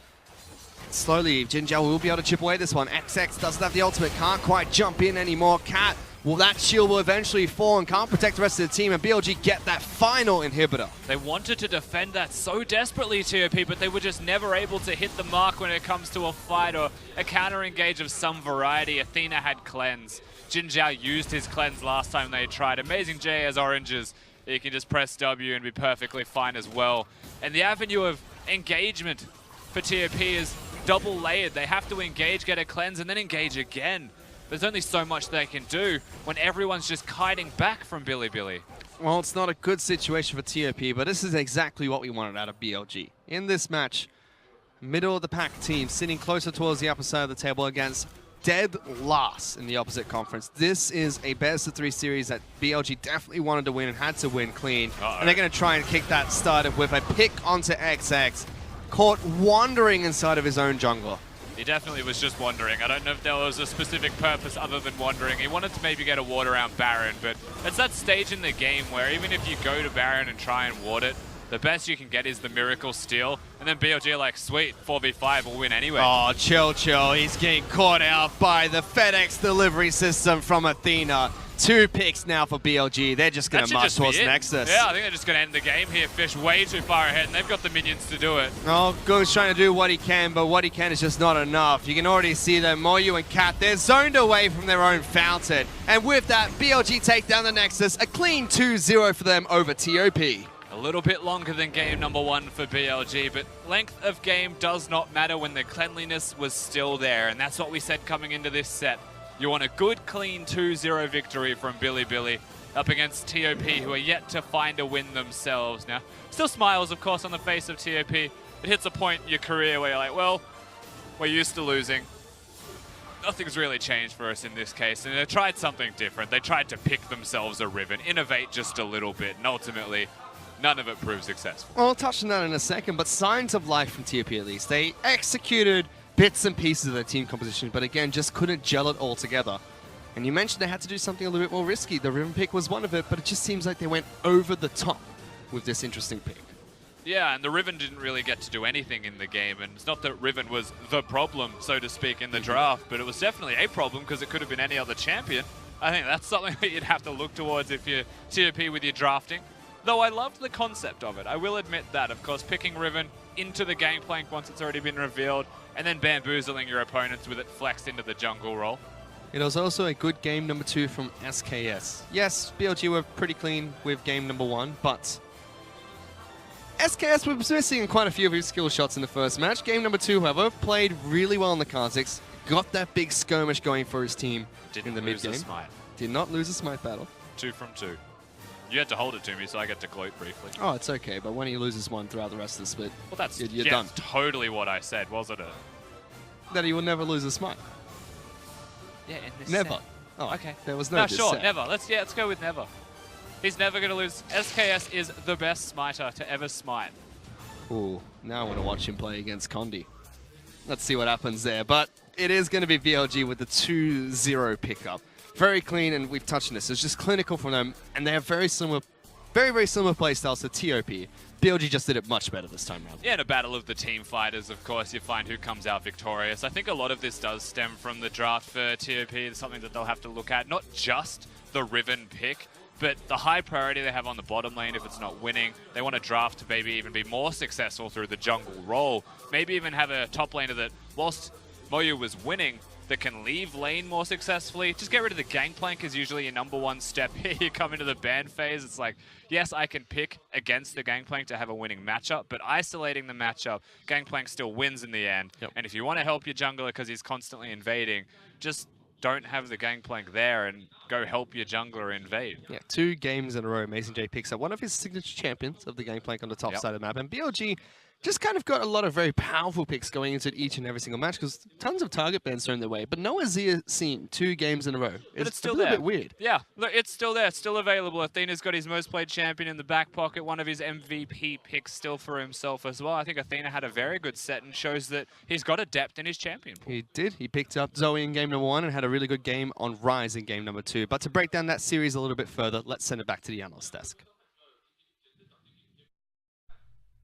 Slowly, Jinjiao will be able to chip away this one. XX doesn't have the ultimate, can't quite jump in anymore. Cat, well, that shield will eventually fall and can't protect the rest of the team, and BLG get that final inhibitor. They wanted to defend that so desperately, TOP, but they were just never able to hit the mark when it comes to a fight or a counter engage of some variety. Athena had cleanse. Jinjiao used his cleanse last time they tried. Amazing J has oranges. You can just press W and be perfectly fine as well. And the avenue of engagement for TOP is double layered. They have to engage, get a cleanse, and then engage again. There's only so much they can do when everyone's just kiting back from Bilibili. Well, it's not a good situation for TOP, but this is exactly what we wanted out of BLG. In this match, middle of the pack team sitting closer towards the upper side of the table against dead last in the opposite conference. This is a best of 3 series that BLG definitely wanted to win and had to win clean. And they're going to try and kick that started with a pick onto XX. Caught wandering inside of his own jungler. He definitely was just wandering. I don't know if there was a specific purpose other than wandering. He wanted to maybe get a ward around Baron, but it's that stage in the game where even if you go to Baron and try and ward it, the best you can get is the Miracle Steal, and then BLG are like, sweet, 4v5, we'll win anyway. Oh, chill. He's getting caught out by the FedEx delivery system from Athena. 2 picks now for BLG. They're just going to march towards Nexus. Yeah, I think they're just going to end the game here. Fish way too far ahead, and they've got the minions to do it. Oh, Goong's trying to do what he can, but what he can is just not enough. You can already see that Moyu and Cat, they're zoned away from their own fountain. And with that, BLG take down the Nexus. A clean 2-0 for them over TOP. A little bit longer than game number 1 for BLG, but length of game does not matter when the cleanliness was still there, and that's what we said coming into this set. You want a good, clean 2-0 victory from Bilibili up against TOP, who are yet to find a win themselves. Now, still smiles, of course, on the face of TOP. It hits a point in your career where you're like, well, we're used to losing. Nothing's really changed for us in this case, and they tried something different. They tried to pick themselves a Riven, innovate just a little bit, and ultimately, none of it proved successful. Well, I'll touch on that in a second, but signs of life from TOP at least. They executed bits and pieces of their team composition, but again, just couldn't gel it all together. And you mentioned they had to do something a little bit more risky. The Riven pick was one of it, but it just seems like they went over the top with this interesting pick. Yeah, and the Riven didn't really get to do anything in the game, and it's not that Riven was the problem, so to speak, in the draft, but it was definitely a problem because it could have been any other champion. I think that's something that you'd have to look towards if you're TOP with your drafting. Though I loved the concept of it. I will admit that, of course, picking Riven into the gangplank once it's already been revealed, and then bamboozling your opponents with it flexed into the jungle role. It was also a good game number 2 from SKS. Yes, BLG were pretty clean with game number 1, but SKS was missing quite a few of his skill shots in the first match. Game number 2, however, played really well in the Kha'Zix, got that big skirmish going for his team in the mid-game. Did not lose a smite battle. 2 from 2. You had to hold it to me, so I get to gloat briefly. Oh, it's okay, but when he loses one throughout the rest of the split, well, that's you're done. Totally what I said, wasn't it? That he will never lose a smite. Yeah, in this never. Set. Oh, okay. There was no sure, set. never. Let's go with never. He's never going to lose. SKS is the best smiter to ever smite. Ooh, now I want to watch him play against Condi. Let's see what happens there. But it is going to be BLG with the 2-0 pickup. Very clean, and we've touched on this. It's just clinical from them, and they have very similar play styles to TOP. BLG just did it much better this time around. Yeah, in a battle of the team fighters, of course, you find who comes out victorious. I think a lot of this does stem from the draft for TOP. It's something that they'll have to look at. Not just the Riven pick, but the high priority they have on the bottom lane if it's not winning. They want to draft to maybe even be more successful through the jungle role. Maybe even have a top laner that, whilst Moyu was winning, that can leave lane more successfully. Just get rid of the gangplank is usually your number 1 step here. You come into the ban phase, it's like, yes, I can pick against the gangplank to have a winning matchup, but isolating the matchup, gangplank still wins in the end. Yep. And if you want to help your jungler because he's constantly invading, just don't have the gangplank there and go help your jungler invade. Yeah, 2 games in a row, Amazing J picks up one of his signature champions of the gangplank on the top side of the map, and BLG just kind of got a lot of very powerful picks going into each and every single match because tons of target bans thrown their way. But no Azir seen 2 games in a row. It's still a little there. bit weird. Yeah, look, it's still there, still available. Athena's got his most played champion in the back pocket, one of his MVP picks still for himself as well. I think Athena had a very good set and shows that he's got a depth in his champion pool. He did. He picked up Zoe in game number 1 and had a really good game on Rise in game number 2. But to break down that series a little bit further, let's send it back to the analyst desk.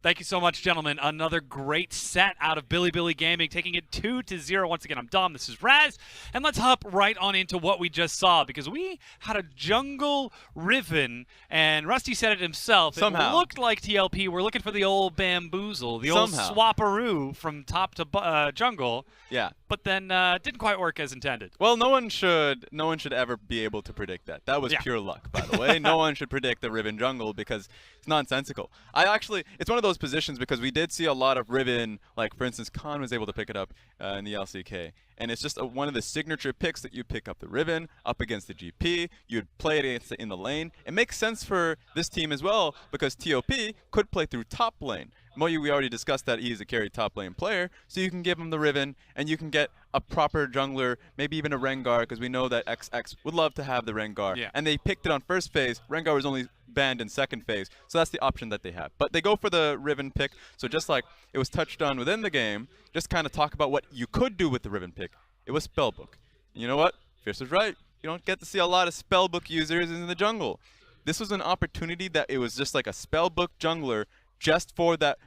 Thank you so much, gentlemen. Another great set out of Bilibili Gaming, taking it 2-0. Once again, I'm Dom, this is Raz, and let's hop right on into what we just saw, because we had a jungle Riven, and Rusty said it himself. Somehow. It looked like TLP were looking for the old bamboozle, the old swapperoo from top to jungle. Yeah. But then didn't quite work as intended. Well, no one should ever be able to predict that. That was pure luck, by the way. No one should predict the Riven jungle because it's nonsensical. It's one of those positions because we did see a lot of Riven, like for instance, Khan was able to pick it up in the LCK. And it's just one of the signature picks that you pick up the Riven up against the GP. You'd play it in the lane. It makes sense for this team as well because TOP could play through top lane. Moyu, we already discussed that he's a carry top lane player, so you can give him the Riven, and you can get a proper jungler, maybe even a Rengar, because we know that XX would love to have the Rengar. Yeah. And they picked it on first phase. Rengar was only banned in second phase, so that's the option that they have. But they go for the Riven pick, so just like it was touched on within the game, just kind of talk about what you could do with the Riven pick. It was Spellbook. And you know what? Fierce was right. You don't get to see a lot of Spellbook users in the jungle. This was an opportunity that it was just like a Spellbook jungler just for that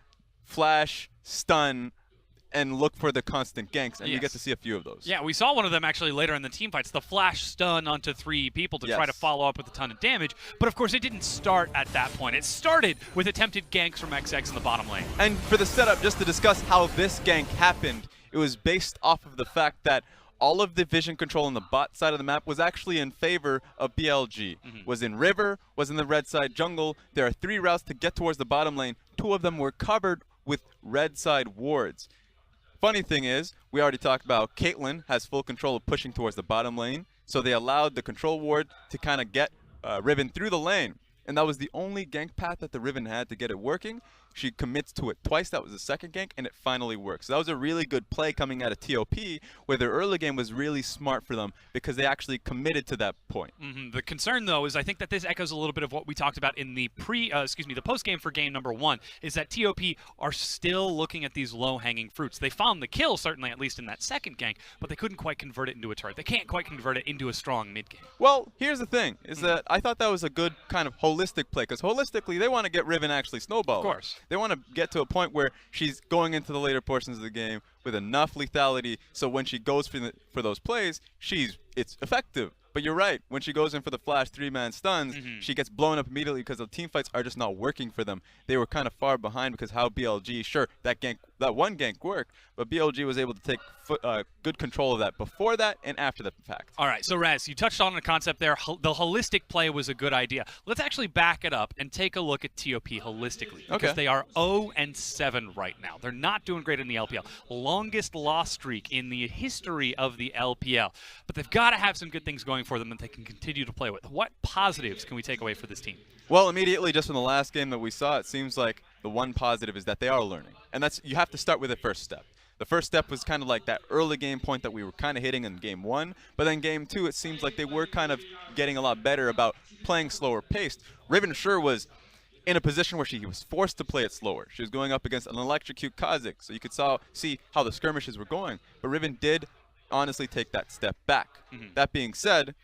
flash, stun, and look for the constant ganks, and you get to see a few of those. Yeah, we saw one of them actually later in the team fights, the flash stun onto 3 people to try to follow up with a ton of damage. But of course, it didn't start at that point. It started with attempted ganks from XX in the bottom lane. And for the setup, just to discuss how this gank happened, it was based off of the fact that all of the vision control on the bot side of the map was actually in favor of BLG. Was in river, was in the red side jungle. There are 3 routes to get towards the bottom lane. 2 of them were covered with red side wards. Funny thing is, we already talked about Caitlyn has full control of pushing towards the bottom lane, so they allowed the control ward to kind of get Riven through the lane. And that was the only gank path that the Riven had to get it working. She commits to it twice. That was the second gank, and it finally works. So that was a really good play coming out of TOP, where their early game was really smart for them because they actually committed to that point. The concern, though, is I think that this echoes a little bit of what we talked about in the the post game for game number 1, is that TOP are still looking at these low-hanging fruits. They found the kill, certainly, at least in that second gank, but they couldn't quite convert it into a turret. They can't quite convert it into a strong mid game. Well, here's the thing, is that I thought that was a good kind of holistic play, because holistically, they want to get Riven actually snowballing. Of course. They want to get to a point where she's going into the later portions of the game with enough lethality, so when she goes for those plays, it's effective. But you're right, when she goes in for the flash 3-man stuns, she gets blown up immediately because the team fights are just not working for them. They were kind of far behind because how BLG, sure, that one gank worked, but BLG was able to take good control of that before that and after the fact. All right, so Raz, you touched on a concept there. The holistic play was a good idea. Let's actually back it up and take a look at TOP holistically, because they are 0-7 right now. They're not doing great in the LPL. Longest loss streak in the history of the LPL. But they've got to have some good things going for them that they can continue to play with. What positives can we take away for this team? Well, immediately, just from the last game that we saw, it seems like the one positive is that they are learning. And you have to start with the first step. The first step was kind of like that early game point that we were kind of hitting in game 1. But then game 2, it seems like they were kind of getting a lot better about playing slower paced. Riven sure was in a position where she was forced to play it slower. She was going up against an electrocute Kha'Zix, so you could see how the skirmishes were going. But Riven did honestly take that step back. That being said,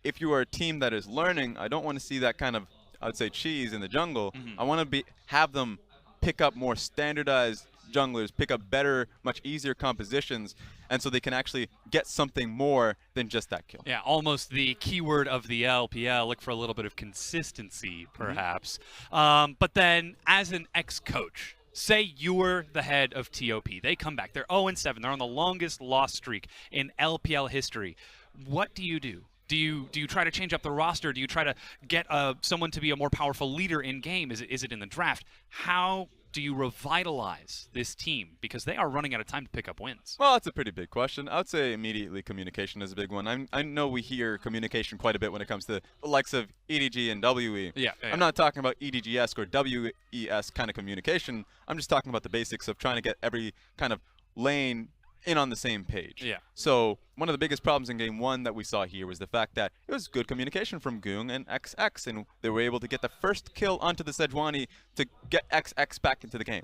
if you are a team that is learning, I don't want to see that kind of, I would say, cheese in the jungle. I want to have them pick up more standardized junglers, pick up better, much easier compositions, and so they can actually get something more than just that kill. Yeah, almost the keyword of the LPL. Look for a little bit of consistency, perhaps. But then, as an ex-coach, say you're the head of TOP. They come back. They're 0-7. They're on the longest loss streak in LPL history. What do you do Do you try to change up the roster? Do you try to get someone to be a more powerful leader in game? Is it in the draft? How do you revitalize this team? Because they are running out of time to pick up wins. Well, that's a pretty big question. I would say immediately communication is a big one. I know we hear communication quite a bit when it comes to the likes of EDG and WE. Yeah. I'm not talking about EDG-esque or WE-esque kind of communication. I'm just talking about the basics of trying to get every kind of lane in on the same page. Yeah. So one of the biggest problems in Game 1 that we saw here was the fact that it was good communication from Goong and XX, and they were able to get the first kill onto the Sejuani to get XX back into the game.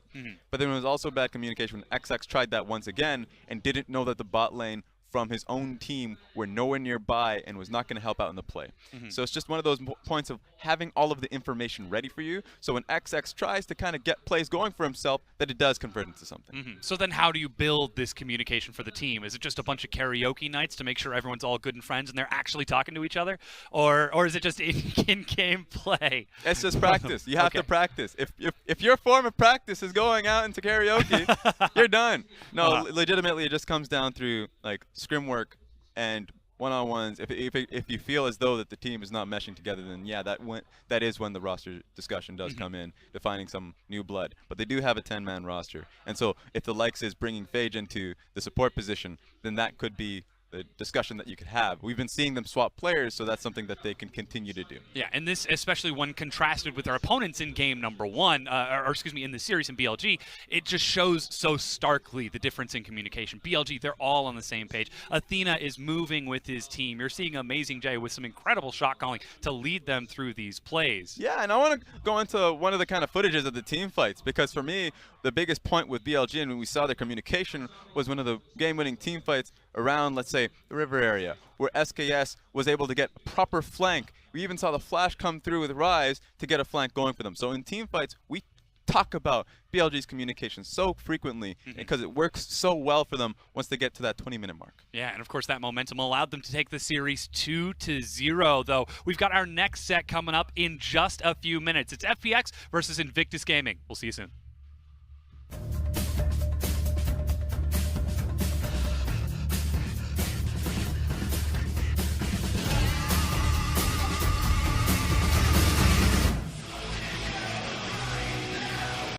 But then it was also bad communication when XX tried that once again and didn't know that the bot lane from his own team were nowhere nearby and was not going to help out in the play. So it's just one of those points of having all of the information ready for you, so when XX tries to kind of get plays going for himself, that it does convert into something. So then how do you build this communication for the team? Is it just a bunch of karaoke nights to make sure everyone's all good and friends and they're actually talking to each other? Or is it just in-game play? It's just practice. You have to practice. If your form of practice is going out into karaoke, you're done. No, legitimately, it just comes down through like scrim work and one-on-ones. If you feel as though that the team is not meshing together, then yeah, that is when the roster discussion does come in, defining some new blood. But they do have a 10-man roster, and so if the likes is bringing Phage into the support position, then that could be the discussion that you could have. We've been seeing them swap players, so that's something that they can continue to do. Yeah, and this, especially when contrasted with their opponents in game number 1, or excuse me, in the series in BLG, it just shows so starkly the difference in communication. BLG, they're all on the same page. Athena is moving with his team. You're seeing Amazing Jay with some incredible shot calling to lead them through these plays. Yeah, and I want to go into one of the kind of footages of the team fights, because for me, the biggest point with BLG and when we saw their communication was one of the game-winning team fights around, let's say, the river area, where SKS was able to get a proper flank. We even saw the flash come through with Rise to get a flank going for them. So in team fights, we talk about BLG's communication so frequently because it works so well for them once they get to that 20-minute mark. Yeah, and of course that momentum allowed them to take the series 2-0, though. We've got our next set coming up in just a few minutes. It's FPX versus Invictus Gaming. We'll see you soon.